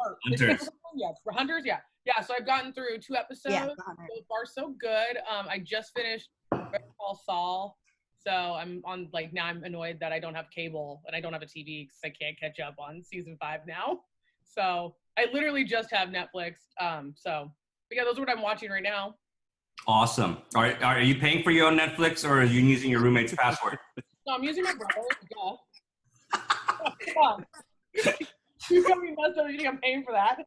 Hunters, yeah. Yeah, so I've gotten through 2 episodes. Yeah, so far, so good. I just finished Better Call Saul. So I'm on, now I'm annoyed that I don't have cable and I don't have a TV because I can't catch up on season 5 now. So I literally just have Netflix. But yeah, those are what I'm watching right now. Awesome. Are you paying for your own Netflix or are you using your roommate's password? No, I'm using my brother's. Yeah. You got me messed up. You think I'm paying for that?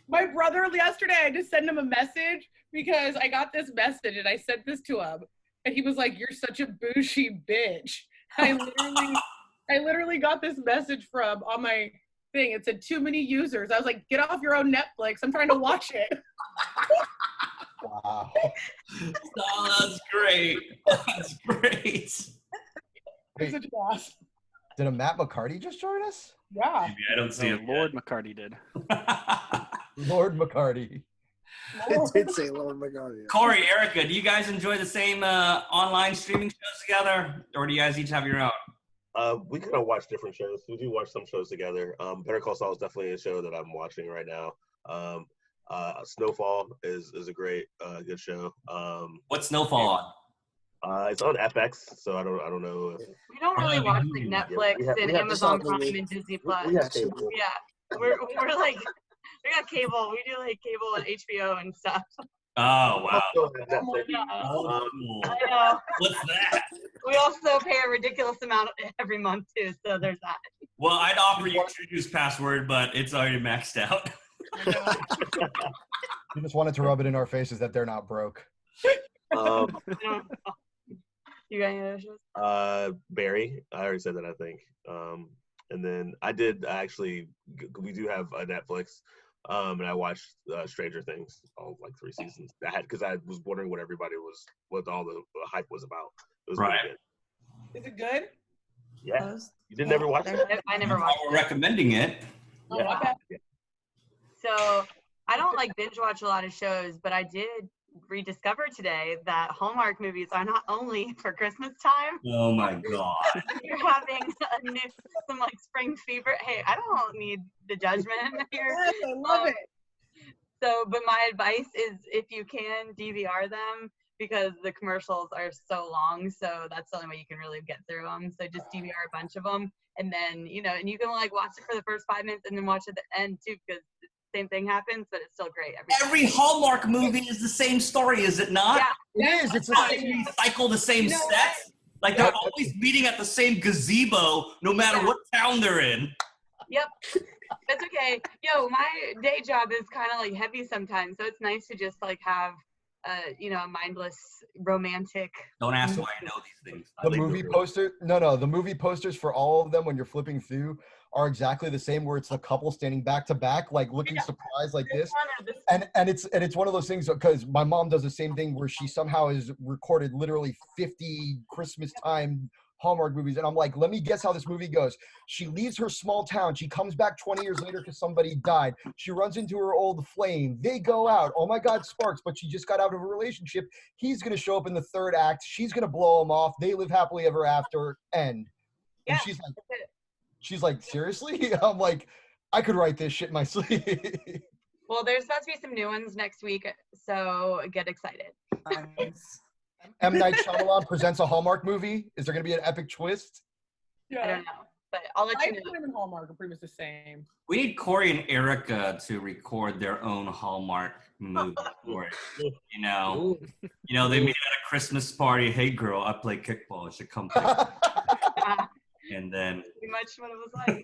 My brother yesterday, I just sent him a message because I got this message and I sent this to him. And he was like, "You're such a bougie bitch." I literally got this message from on my thing. It said too many users. I was like, "Get off your own Netflix. I'm trying to watch it." Wow. Oh, that's great. That's great. Wait, Such an ass. did a Matt McCarty just join us? Yeah. Maybe I don't see it. Lord McCarty did. Lord McCarty. It did say Lord McGarvey. Corey, Erika, do you guys enjoy the same online streaming shows together, or do you guys each have your own? We kind of watch different shows. We do watch some shows together. Better Call Saul is definitely a show that I'm watching right now. Snowfall is a great good show. What's Snowfall on? It's on FX, so I don't know. We don't really watch Netflix we have and Amazon Prime and Disney Plus. We have cable. Yeah, we're like, we got cable. We do cable and HBO and stuff. Oh, wow. I know. What's that? We also pay a ridiculous amount every month too, so there's that. Well, I'd offer you Juju's password, but it's already maxed out. You just wanted to rub it in our faces that they're not broke. You got any other shows? Barry. I already said that, I think. And then we do have a Netflix. And I watched Stranger Things, all 3 seasons. Because I was wondering what all the hype was about. It was right. Really good. Is it good? Yeah. You didn't ever watch it? I never watched it. We're recommending it. Oh, Yeah. okay. So I don't binge watch a lot of shows, but I did rediscover today that Hallmark movies are not only for Christmas time. Oh my God. You're having some spring fever. Hey, I don't need the judgment here. Yes, I love it. So, but my advice is if you can DVR them because the commercials are so long. So that's the only way you can really get through them. So just DVR a bunch of them. And then, and you can watch it for the first 5 minutes and then watch at the end too, because same thing happens, but it's still great. Every Hallmark movie is the same story, is it not? Yeah, it is. It's the They same. recycle the same sets. They're always meeting at the same gazebo, no matter what town they're in. Yep. That's okay. My day job is kind of heavy sometimes, so it's nice to just have a mindless romantic. Don't ask why I know these things. The movie posters for all of them when you're flipping through are exactly the same, where it's a couple standing back to back, looking surprised like this. And it's one of those things, because my mom does the same thing where she somehow has recorded literally 50 Christmas time Hallmark movies. And I'm like, let me guess how this movie goes. She leaves her small town. She comes back 20 years later because somebody died. She runs into her old flame. They go out. Oh my God, sparks. But she just got out of a relationship. He's going to show up in the 3rd act. She's going to blow him off. They live happily ever after. End. And she's like, seriously? I'm like, I could write this shit in my sleep. Well, there's supposed to be some new ones next week, so get excited. ones. M. Night Shyamalan presents a Hallmark movie. Is there going to be an epic twist? Yeah. I don't know, but I'll let you know. Lifetime and Hallmark are pretty much the same. We need Corey and Erika to record their own Hallmark movie for it. You know, they meet at a Christmas party. Hey, girl, I play kickball. You should come play. And then Pretty much what it was like.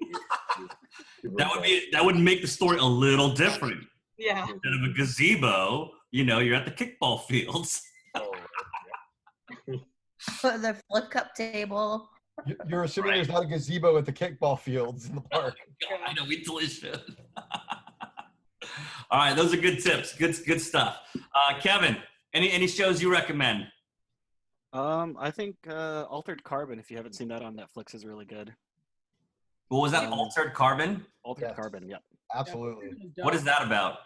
that would make the story a little different. Yeah. Instead of a gazebo, you're at the kickball fields. The flip cup table. You're assuming there's not a gazebo at the kickball fields in the park. I know, we totally should. All right, those are good tips. Good stuff. Kevin, any shows you recommend? I think Altered Carbon, if you haven't seen that on Netflix, is really good. What was that? Altered Carbon? Altered Carbon, yeah. Absolutely. What is that about?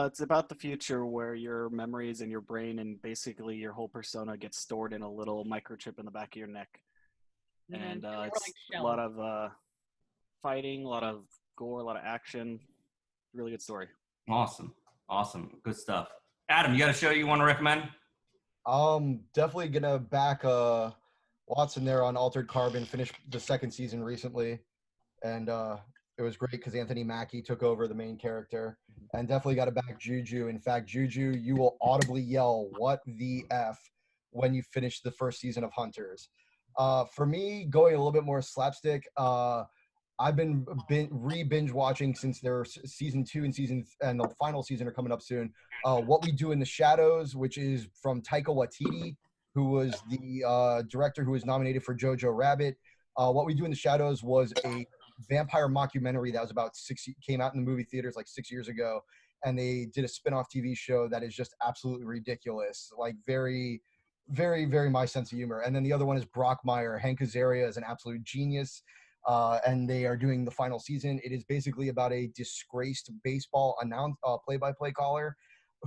It's about the future where your memories in your brain and basically your whole persona gets stored in a little microchip in the back of your neck. And it's a lot of fighting, a lot of gore, a lot of action. Really good story. Awesome. Good stuff. Adam, you got a show you want to recommend? Definitely gonna back Watson there on Altered Carbon. Finished the second season recently, and it was great because Anthony Mackie took over the main character. And definitely got to back Juju. In fact, Juju, you will audibly yell "What the F" when you finish the first season of Hunters. For me, going a little bit more slapstick, I've been binge watching since their season 2 and the final season are coming up soon. What We Do in the Shadows, which is from Taika Waititi, who was the director who was nominated for Jojo Rabbit. What We Do in the Shadows was a vampire mockumentary that was came out in the movie theaters like 6 years ago, and they did a spin-off TV show that is just absolutely ridiculous, like very, very, very my sense of humor. And then the other one is Brockmire. Hank Azaria is an absolute genius, and they are doing the final season. It is basically about a disgraced baseball play-by-play caller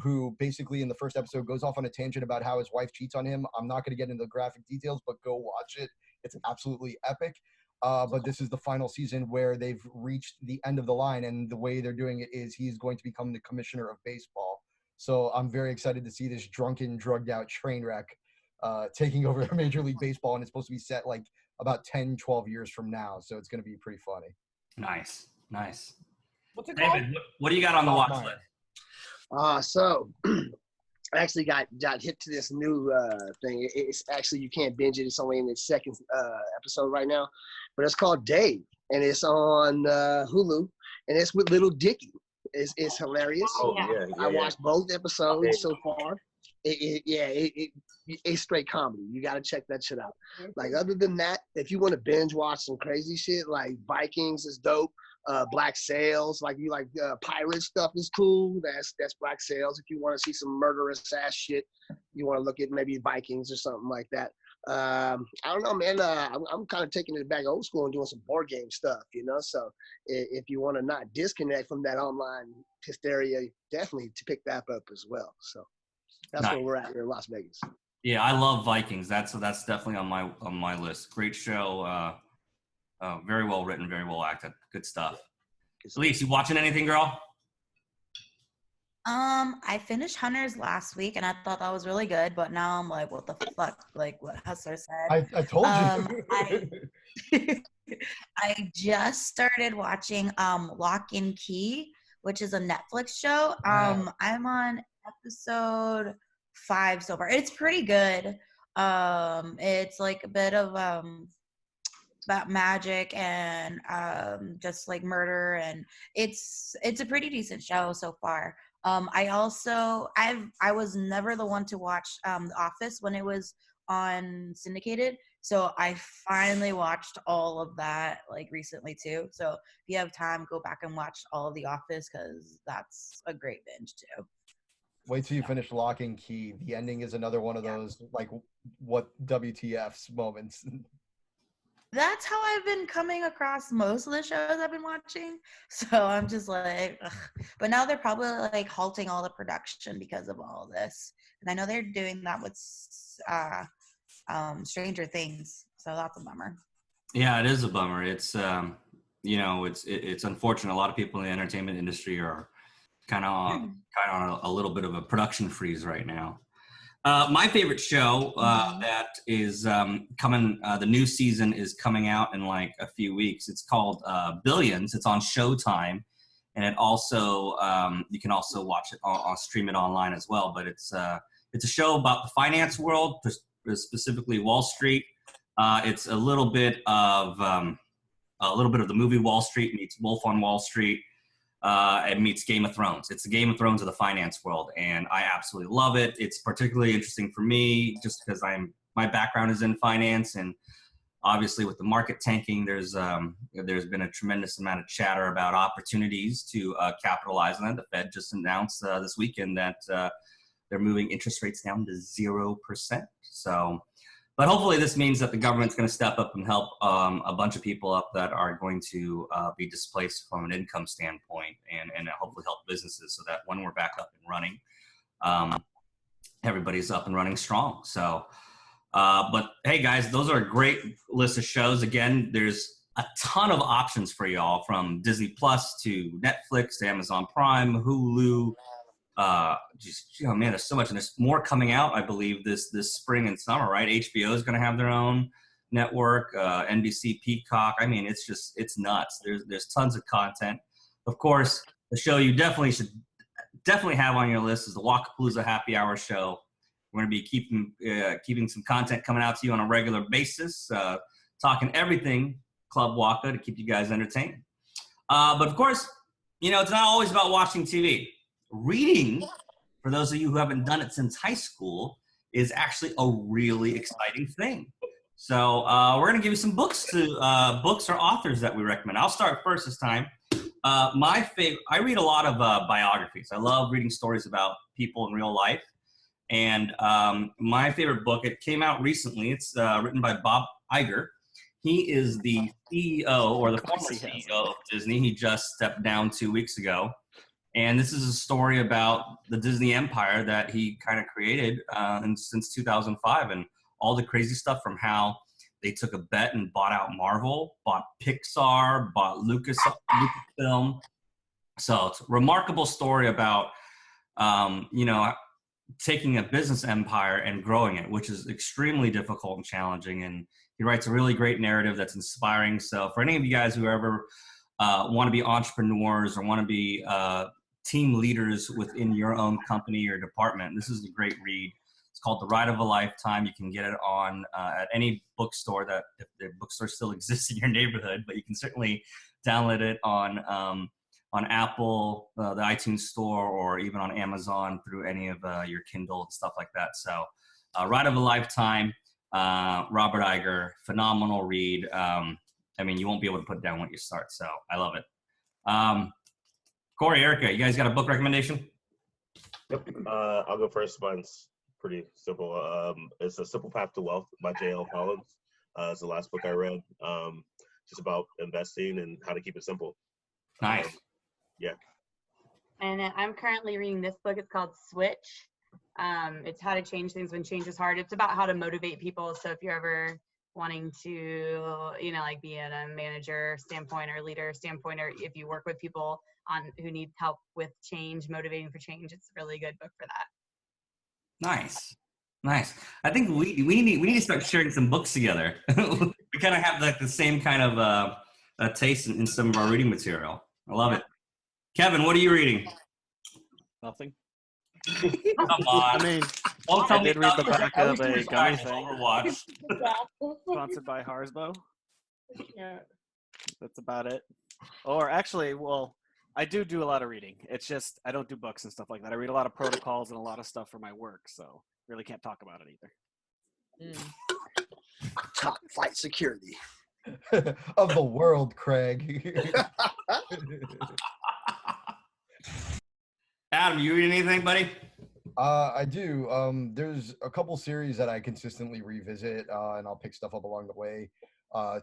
who basically in the first episode goes off on a tangent about how his wife cheats on him. I'm not going to get into the graphic details, but go watch it. It's absolutely epic. But this is the final season where they've reached the end of the line, and the way they're doing it is he's going to become the commissioner of baseball. So I'm very excited to see this drunken, drugged out train wreck taking over Major League Baseball, and it's supposed to be set like about 10, 12 years from now. So it's going to be pretty funny. Nice. What's it called? David, what do you got on the watch list? So I actually got hit to this new thing. It's actually, you can't binge it. It's only in its second episode right now. But it's called Dave, and it's on Hulu, and it's with Little Dicky. It's hilarious. Oh, yeah. I watched both episodes so far. It's straight comedy. You got to check that shit out. Like, other than that, if you want to binge watch some crazy shit, like Vikings is dope. Black Sails, like you like pirate stuff is cool. That's Black Sails. If you want to see some murderous ass shit, you want to look at maybe Vikings or something like that. I don't know, man. I'm kind of taking it back old school and doing some board game stuff, So if you want to not disconnect from that online hysteria, definitely to pick that up as well. So that's where we're at here in Las Vegas. Yeah, I love Vikings. That's definitely on my list. Great show. Very well written, very well acted. Good stuff. Elise, you watching anything, girl? I finished Hunters last week, and I thought that was really good. But now I'm like, what the fuck? Like what Hustler said. I told you. I just started watching Lock and Key, which is a Netflix show. I'm on episode 5 so far. It's pretty good. It's like a bit of about magic and just like murder, and it's a pretty decent show so far. I was never the one to watch The Office when it was on syndicated, so I finally watched all of that like recently too. So if you have time, go back and watch all of The Office, because that's a great binge too. Wait till you finish Lock and Key. The ending is another one of those like what WTFs moments. That's how I've been coming across most of the shows I've been watching. So I'm just like, ugh. But now they're probably like halting all the production because of all this. And I know they're doing that with Stranger Things. So that's a bummer. Yeah, it is a bummer. It's, it's unfortunate. A lot of people in the entertainment industry are kind of on a little bit of a production freeze right now. My favorite show that is coming, the new season is coming out in like a few weeks. It's called Billions. It's on Showtime, and it also you can also watch it or stream it online as well. But it's a show about the finance world, specifically Wall Street. It's a little bit of the movie Wall Street meets Wolf on Wall Street. It meets Game of Thrones. It's the Game of Thrones of the finance world, and I absolutely love it. It's particularly interesting for me just because my background is in finance, and obviously with the market tanking, there's been a tremendous amount of chatter about opportunities to capitalize on that. The Fed just announced this weekend that they're moving interest rates down to 0%. So. But hopefully this means that the government's going to step up and help a bunch of people up that are going to be displaced from an income standpoint and hopefully help businesses so that when we're back up and running, everybody's up and running strong. So, but hey guys, those are a great list of shows. Again, there's a ton of options for y'all from Disney Plus to Netflix to Amazon Prime, Hulu, man, there's so much, and there's more coming out, I believe, this spring and summer, right? HBO is going to have their own network, NBC, Peacock. I mean, it's nuts. There's tons of content. Of course, the show you should have on your list is the WAKApalooza Happy Hour Show. We're going to be keeping some content coming out to you on a regular basis, talking everything Club Waka to keep you guys entertained. But of course, it's not always about watching TV. Reading, for those of you who haven't done it since high school, is actually a really exciting thing. So we're going to give you some books or authors that we recommend. I'll start first this time. I read a lot of biographies. I love reading stories about people in real life. And my favorite book, it came out recently. It's written by Bob Iger. He is the CEO, or the former CEO of Disney. He just stepped down 2 weeks ago. And this is a story about the Disney empire that he kind of created since 2005, and all the crazy stuff from how they took a bet and bought out Marvel, bought Pixar, bought Lucasfilm. So it's a remarkable story about, taking a business empire and growing it, which is extremely difficult and challenging. And he writes a really great narrative that's inspiring. So for any of you guys who ever want to be entrepreneurs or want to be team leaders within your own company or department, this is a great read. It's called The Ride of a Lifetime. You can get it on at any bookstore if the bookstore still exists in your neighborhood, but you can certainly download it on Apple, the iTunes store, or even on Amazon through any of your Kindle and stuff like that. So Ride of a Lifetime, Robert Iger, phenomenal read. You won't be able to put it down when you start. So I love it. Corey, Erika, you guys got a book recommendation? Yep. I'll go first. Mine's pretty simple. It's A Simple Path to Wealth by J.L. Collins. It's the last book I read. Just about investing and how to keep it simple. Nice. Yeah. And I'm currently reading this book. It's called Switch. It's how to change things when change is hard. It's about how to motivate people. So if you're ever wanting to, be in a manager standpoint or leader standpoint, or if you work with people who need help with change, motivating for change, it's a really good book for that. Nice. I think we need to start sharing some books together. We kind of have like the same kind of taste in some of our reading material. I love it. Kevin, what are you reading? Nothing. Come on. I did read the back of a gummy thing. Overwatch. Sponsored by Harsbo. Yeah. That's about it. Or actually, I do a lot of reading. It's just I don't do books and stuff like that. I read a lot of protocols and a lot of stuff for my work, so really can't talk about it either. Top flight security of the world, Craig. Adam, you read anything, buddy? I do. There's a couple series that I consistently revisit, and I'll pick stuff up along the way.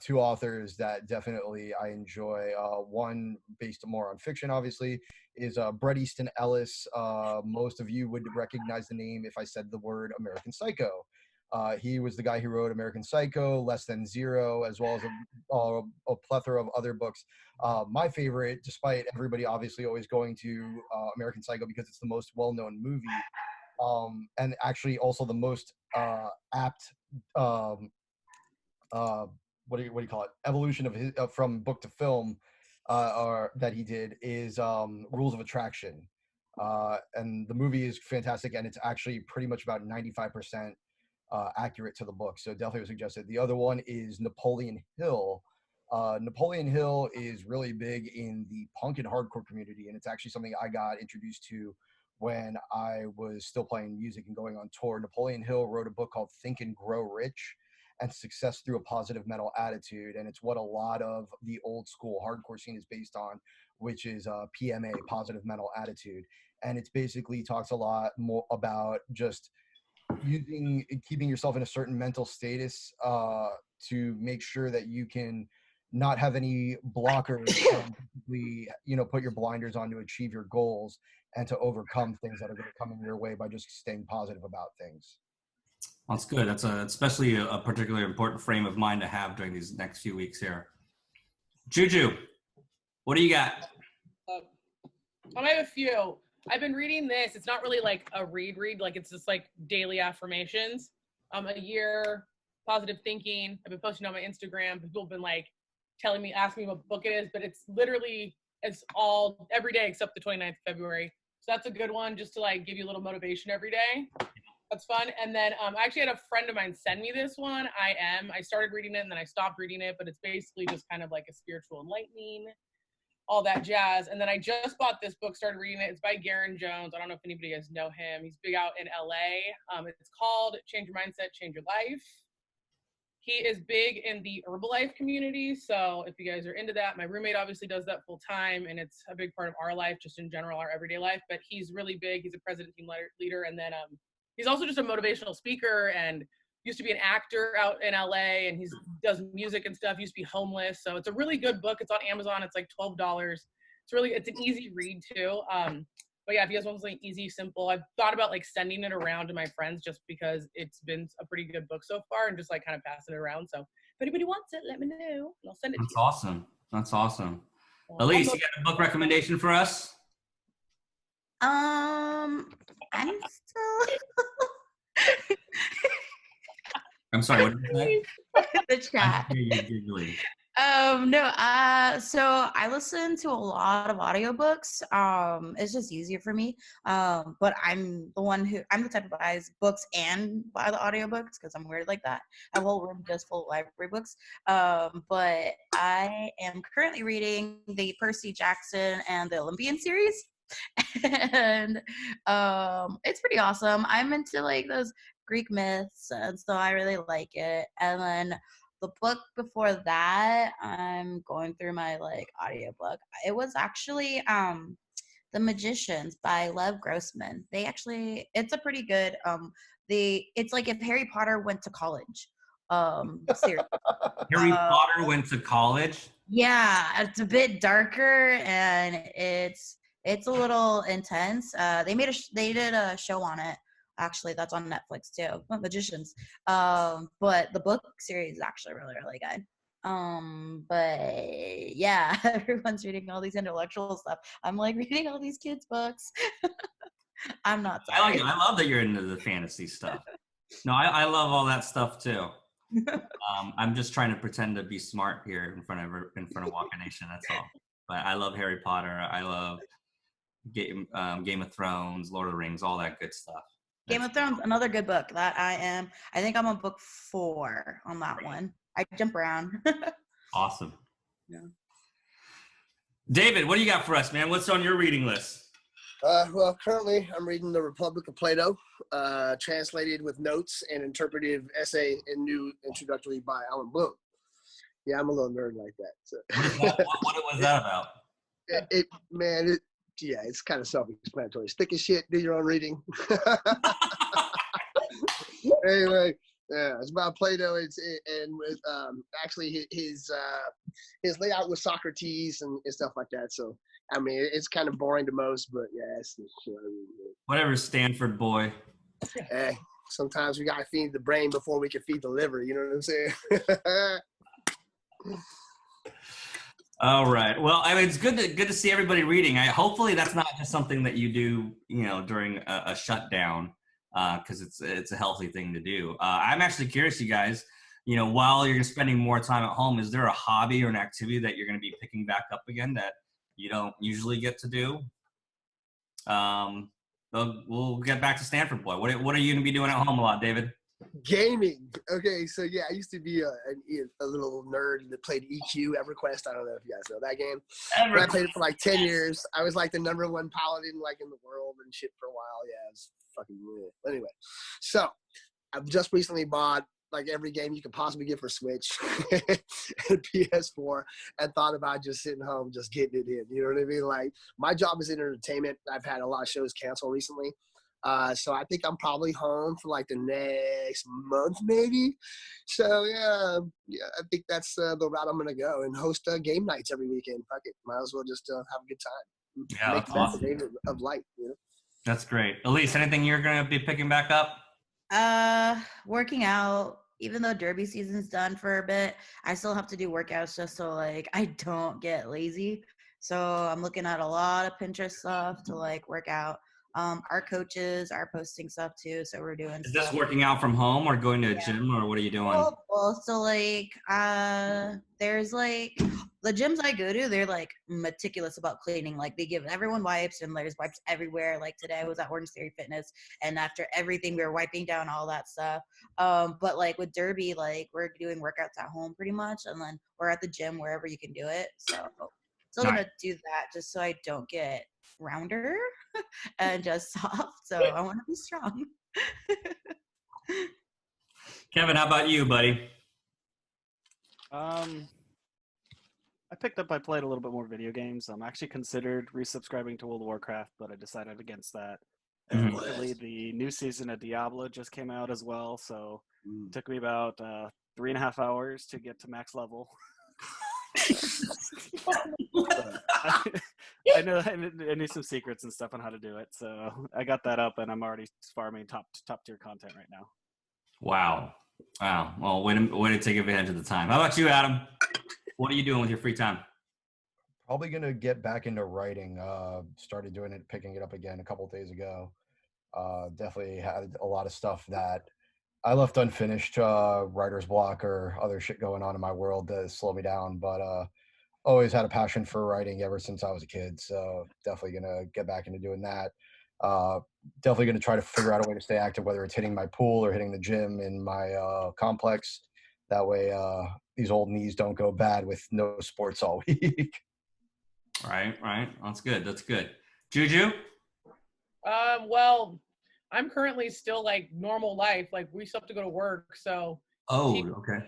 Two authors that definitely I enjoy. One based more on fiction, obviously, is Bret Easton Ellis. Most of you would recognize the name if I said the word American Psycho. He was the guy who wrote American Psycho, Less Than Zero, as well as a plethora of other books. My favorite, despite everybody obviously always going to American Psycho because it's the most well-known movie, and actually also the most apt what do you call it, evolution of his from book to film or that he did is Rules of Attraction, and the movie is fantastic, and it's actually pretty much about 95% accurate to the book, so definitely would suggest it. The other one is Napoleon Hill. Napoleon Hill is really big in the punk and hardcore community, and it's actually something I got introduced to when I was still playing music and going on tour. Napoleon Hill wrote a book called Think and Grow Rich and Success Through a Positive Mental Attitude, and it's what a lot of the old school hardcore scene is based on, which is PMA, positive mental attitude. And it's basically talks a lot more about just keeping yourself in a certain mental status to make sure that you can not have any blockers and put your blinders on to achieve your goals and to overcome things that are going to come in your way by just staying positive about things. That's good. That's especially a particularly important frame of mind to have during these next few weeks here. Juju, what do you got? I have a few. I've been reading this. It's not really like a read, like it's just like daily affirmations. A year, positive thinking. I've been posting on my Instagram. People have been like asking me what book it is, but it's all every day except the 29th of February. So that's a good one just to like give you a little motivation every day. That's fun. And then I actually had a friend of mine send me this one. I started reading it and then I stopped reading it, but it's basically just kind of like a spiritual enlightening, all that jazz. And then I just bought this book, started reading it. It's by Garen Jones. I don't know if anybody guys know him. He's big out in LA. It's called Change Your Mindset, Change Your Life. He is big in the Herbalife community. So if you guys are into that, my roommate obviously does that full time, and it's a big part of our life, just in general, our everyday life. But he's really big. He's a president team leader. And then he's also just a motivational speaker and used to be an actor out in LA, and he does music and stuff. Used to be homeless. So it's a really good book. It's on Amazon. It's like $12. It's an easy read too. But yeah, if you guys want something easy, simple, I've thought about like sending it around to my friends just because it's been a pretty good book so far, and just like kind of passing it around. So if anybody wants it, let me know and I'll send it to you. That's awesome. Elise, you got a book recommendation for us? I'm still I'm sorry, what did you say? the chat. I hear you giggling. So I listen to a lot of audiobooks. It's just easier for me. But I'm the type of buys books and buy the audiobooks because I'm weird like that. I have a whole room just full of library books. But I am currently reading the Percy Jackson and the Olympian series. And it's pretty awesome. I'm into like those Greek myths, and so I really like it. And then the book before that, I'm going through my like audiobook. It was actually The Magicians by Lev Grossman. It's a pretty good it's like if Harry Potter went to college. Series. Harry Potter went to college? Yeah, it's a bit darker and it's a little intense. They did a show on it. Actually, that's on Netflix too. Magicians. But the book series is actually really, really good. But yeah, everyone's reading all these intellectual stuff. I'm like reading all these kids' books. I'm not sorry. I love that you're into the fantasy stuff. No, I love all that stuff too. I'm just trying to pretend to be smart here in front of Waka Nation. That's all. But I love Harry Potter. I love Game of Thrones, Lord of the Rings, all that good stuff. Game of Thrones, another good book that I think I'm on book 4 on that one. I jump around. Awesome. Yeah. David, what do you got for us, man? What's on your reading list? Well, currently I'm reading The Republic of Plato, translated with notes and interpretive essay and new introductory by Alan Bloom. Yeah, I'm a little nerd like that. So. What was that about? It's kind of self-explanatory. Stick as shit, do your own reading. Anyway, yeah, it's about Plato. Actually his layout with Socrates and stuff like that. So I mean, it's kind of boring to most, but yeah, it's whatever, Stanford boy. Hey, sometimes we gotta feed the brain before we can feed the liver. You know what I'm saying? All right. Well, I mean, it's good to see everybody reading. Hopefully that's not just something that you do, during a shutdown. because it's a healthy thing to do. I'm actually curious, you guys, while you're spending more time at home, is there a hobby or an activity that you're going to be picking back up again that you don't usually get to do? We'll get back to Stanford Boy. What are you going to be doing at home a lot, David? Gaming. Okay, so yeah, I used to be a little nerd that played EQ, EverQuest. I don't know if you guys know that game. But I played it for like 10 years. I was like the #1 paladin like in the world and shit for a while. Yeah, it was fucking weird. Anyway, so I've just recently bought like every game you could possibly get for Switch and PS4, and thought about just sitting home, just getting it in. You know what I mean? Like, my job is in entertainment. I've had a lot of shows cancel recently. So I think I'm probably home for like the next month, maybe. So yeah, I think that's the route I'm gonna go, and host game nights every weekend. Fuck it, might as well just have a good time. Yeah, make that's that awesome. the day of life, That's great. Elise, anything you're gonna be picking back up? Working out. Even though derby season's done for a bit, I still have to do workouts just so like I don't get lazy. So I'm looking at a lot of Pinterest stuff to like work out. Our coaches are posting stuff too, so we're doing Is stuff. this working out from home or going to a gym, or what are you doing? Well, so like there's like the gyms I go to, they're like meticulous about cleaning. Like they give everyone wipes, and there's wipes everywhere. Like today I was at Orange Theory Fitness, and after everything we were wiping down all that stuff. But like with derby, like we're doing workouts at home pretty much, and then we're at the gym wherever you can do it. So still gonna do that just so I don't get rounder and just soft. So I want to be strong. Kevin, how about you, buddy? I played a little bit more video games. I'm actually considered resubscribing to World of Warcraft, but I decided against that. And luckily, the new season of Diablo just came out as well, so it took me about 3.5 hours to get to max level. I know I knew some secrets and stuff on how to do it, so I got that up, and I'm already farming top tier content right now. Wow. Well, way to take advantage of the time. How about you, Adam? What are you doing with your free time? Probably gonna get back into writing. Started doing it, picking it up again a couple of days ago. Definitely had a lot of stuff that I left unfinished, writer's block or other shit going on in my world that slowed me down. But always had a passion for writing ever since I was a kid. So definitely gonna get back into doing that. Definitely gonna try to figure out a way to stay active, whether it's hitting my pool or hitting the gym in my complex. That way, these old knees don't go bad with no sports all week. Right. That's good. Juju? Well, I'm currently still like normal life. Like we still have to go to work, so. Oh, okay.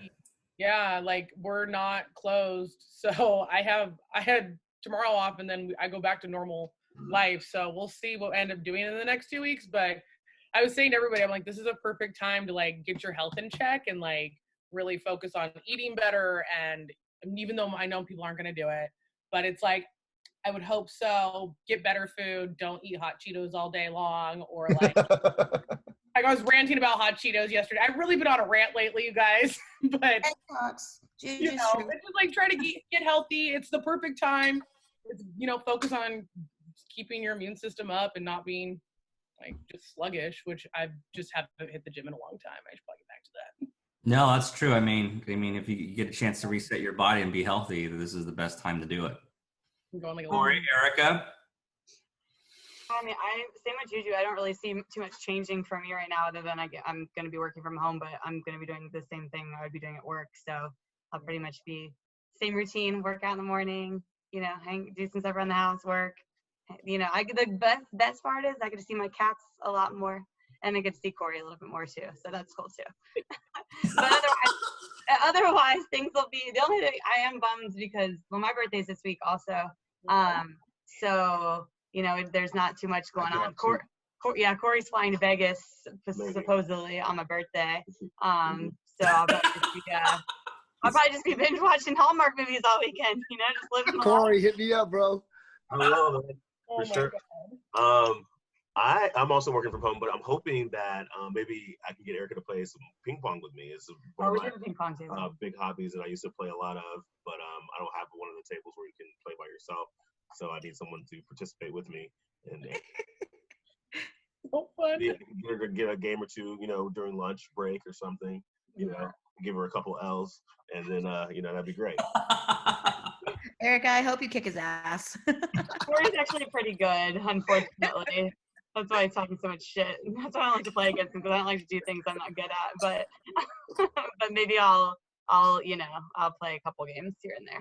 Yeah, like we're not closed. So I had tomorrow off, and then I go back to normal life. So we'll see what I end up doing in the next 2 weeks. But I was saying to everybody, I'm like, this is a perfect time to like get your health in check and like really focus on eating better. And even though I know people aren't going to do it, but it's like, I would hope so. Get better food. Don't eat hot Cheetos all day long, or like, like I was ranting about hot Cheetos yesterday. I've really been on a rant lately, you guys. But you know, it's just like try to get healthy. It's the perfect time. It's, focus on keeping your immune system up and not being like just sluggish, which I just haven't hit the gym in a long time. I should probably get back to that. No, that's true. I mean, if you get a chance to reset your body and be healthy, this is the best time to do it. Corey, Erika? I mean, same with Juju. I don't really see too much changing for me right now, other than I'm going to be working from home, but I'm going to be doing the same thing I would be doing at work. So I'll pretty much be same routine, work out in the morning, do some stuff around the house, work. The best part is I get to see my cats a lot more, and I get to see Corey a little bit more too. So that's cool too. But otherwise things will be, the only thing I am bummed because, well, my birthday's this week also. So, there's not too much going on. Corey's flying to Vegas supposedly on my birthday. So I'll probably just be binge watching Hallmark movies all weekend, just living the Corey, hit me up, bro. I will, man. For sure. I'm also working from home, but I'm hoping that maybe I can get Erika to play some ping pong with me. It's one of my ping pong too. Big hobbies that I used to play a lot of, but I don't have one of the tables where you can play by yourself. So I need someone to participate with me. And So fun. Yeah, get her to get a game or two, during lunch break or something. Give her a couple L's, and then that'd be great. Erika, I hope you kick his ass. Corey's actually pretty good, unfortunately. That's why he's talking so much shit. That's why I don't like to play against him, because I don't like to do things I'm not good at. But but maybe I'll play a couple games here and there.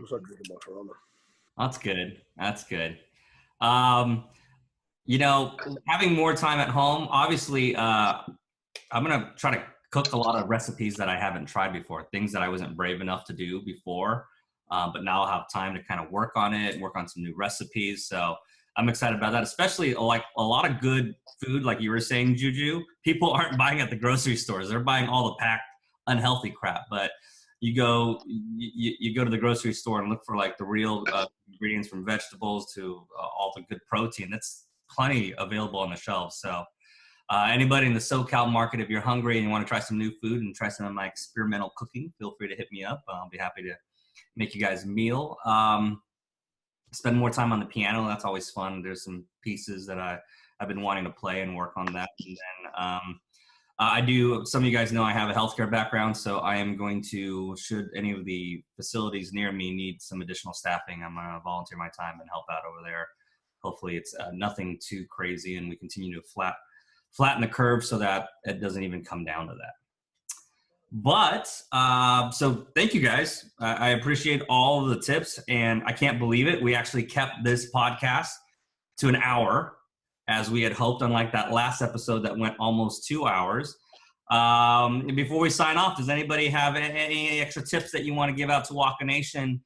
That's good. That's good. Having more time at home, obviously, I'm gonna try to cook a lot of recipes that I haven't tried before, things that I wasn't brave enough to do before. But now I'll have time to kind of work on it, work on some new recipes. So I'm excited about that, especially like a lot of good food, like you were saying, Juju. People aren't buying at the grocery stores. They're buying all the packed, unhealthy crap. But you go to the grocery store and look for like the real ingredients, from vegetables to all the good protein. That's plenty available on the shelves. So anybody in the SoCal market, if you're hungry and you want to try some new food and try some of my experimental cooking, feel free to hit me up. I'll be happy to make you guys a meal. Spend more time on the piano. That's always fun. There's some pieces that I've been wanting to play and work on that. And then I do, some of you guys know I have a healthcare background, so I am going to, should any of the facilities near me need some additional staffing, I'm going to volunteer my time and help out over there. Hopefully it's nothing too crazy, and we continue to flatten the curve so that it doesn't even come down to that. But, so thank you guys. I appreciate all of the tips, and I can't believe it. We actually kept this podcast to an hour, as we had hoped, unlike that last episode that went almost 2 hours. Before we sign off, does anybody have any extra tips that you want to give out to Waka Nation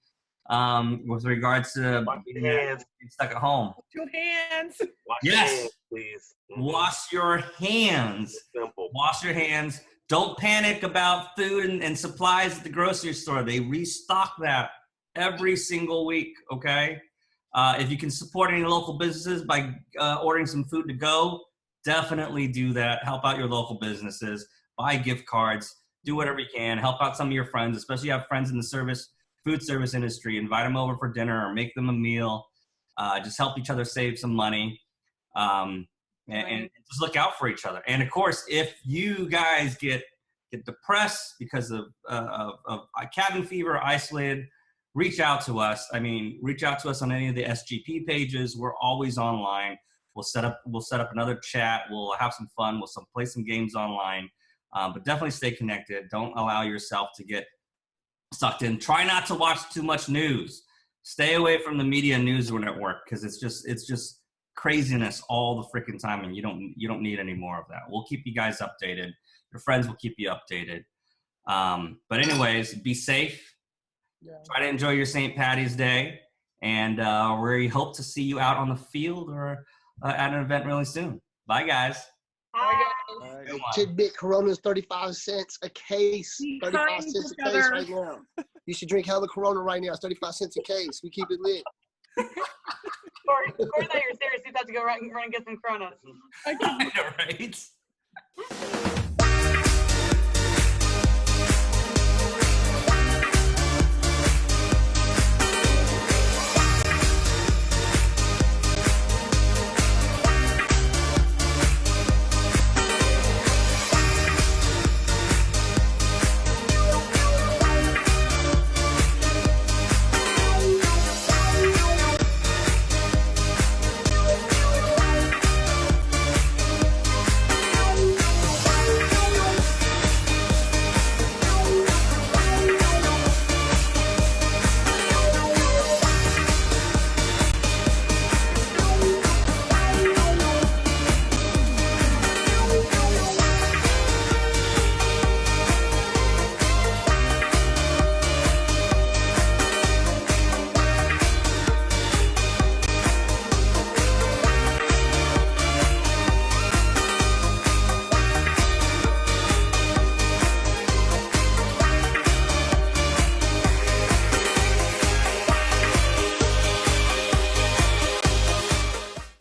with regards to being stuck at home? Two hands. Wash Yes. your hands, please. Wash your hands. Simple. Wash your hands. Don't panic about food and supplies at the grocery store. They restock that every single week, okay? If you can support any local businesses by ordering some food to go, definitely do that. Help out your local businesses. Buy gift cards. Do whatever you can. Help out some of your friends, especially if you have friends in the food service industry. Invite them over for dinner or make them a meal. Just help each other save some money. And just look out for each other. And of course, if you guys get depressed because of cabin fever, isolated, reach out to us. I mean, reach out to us on any of the SGP pages. We're always online. We'll set up another chat. We'll have some fun. We'll play some games online. But definitely stay connected. Don't allow yourself to get sucked in. Try not to watch too much news. Stay away from the media news network, because it's just craziness all the freaking time, and you don't need any more of that. We'll keep you guys updated. Your friends will keep you updated. But anyways, be safe. Yeah. Try to enjoy your St. Patty's Day, and we hope to see you out on the field or at an event really soon. Bye, guys. Bye. Tidbit Corona's 35 cents a case. 35 cents a case right now. You should drink hella Corona right now. It's 35 cents a case. We keep it lit. Corey thought you were serious. He's about to go run and get some Coronas. I know, right?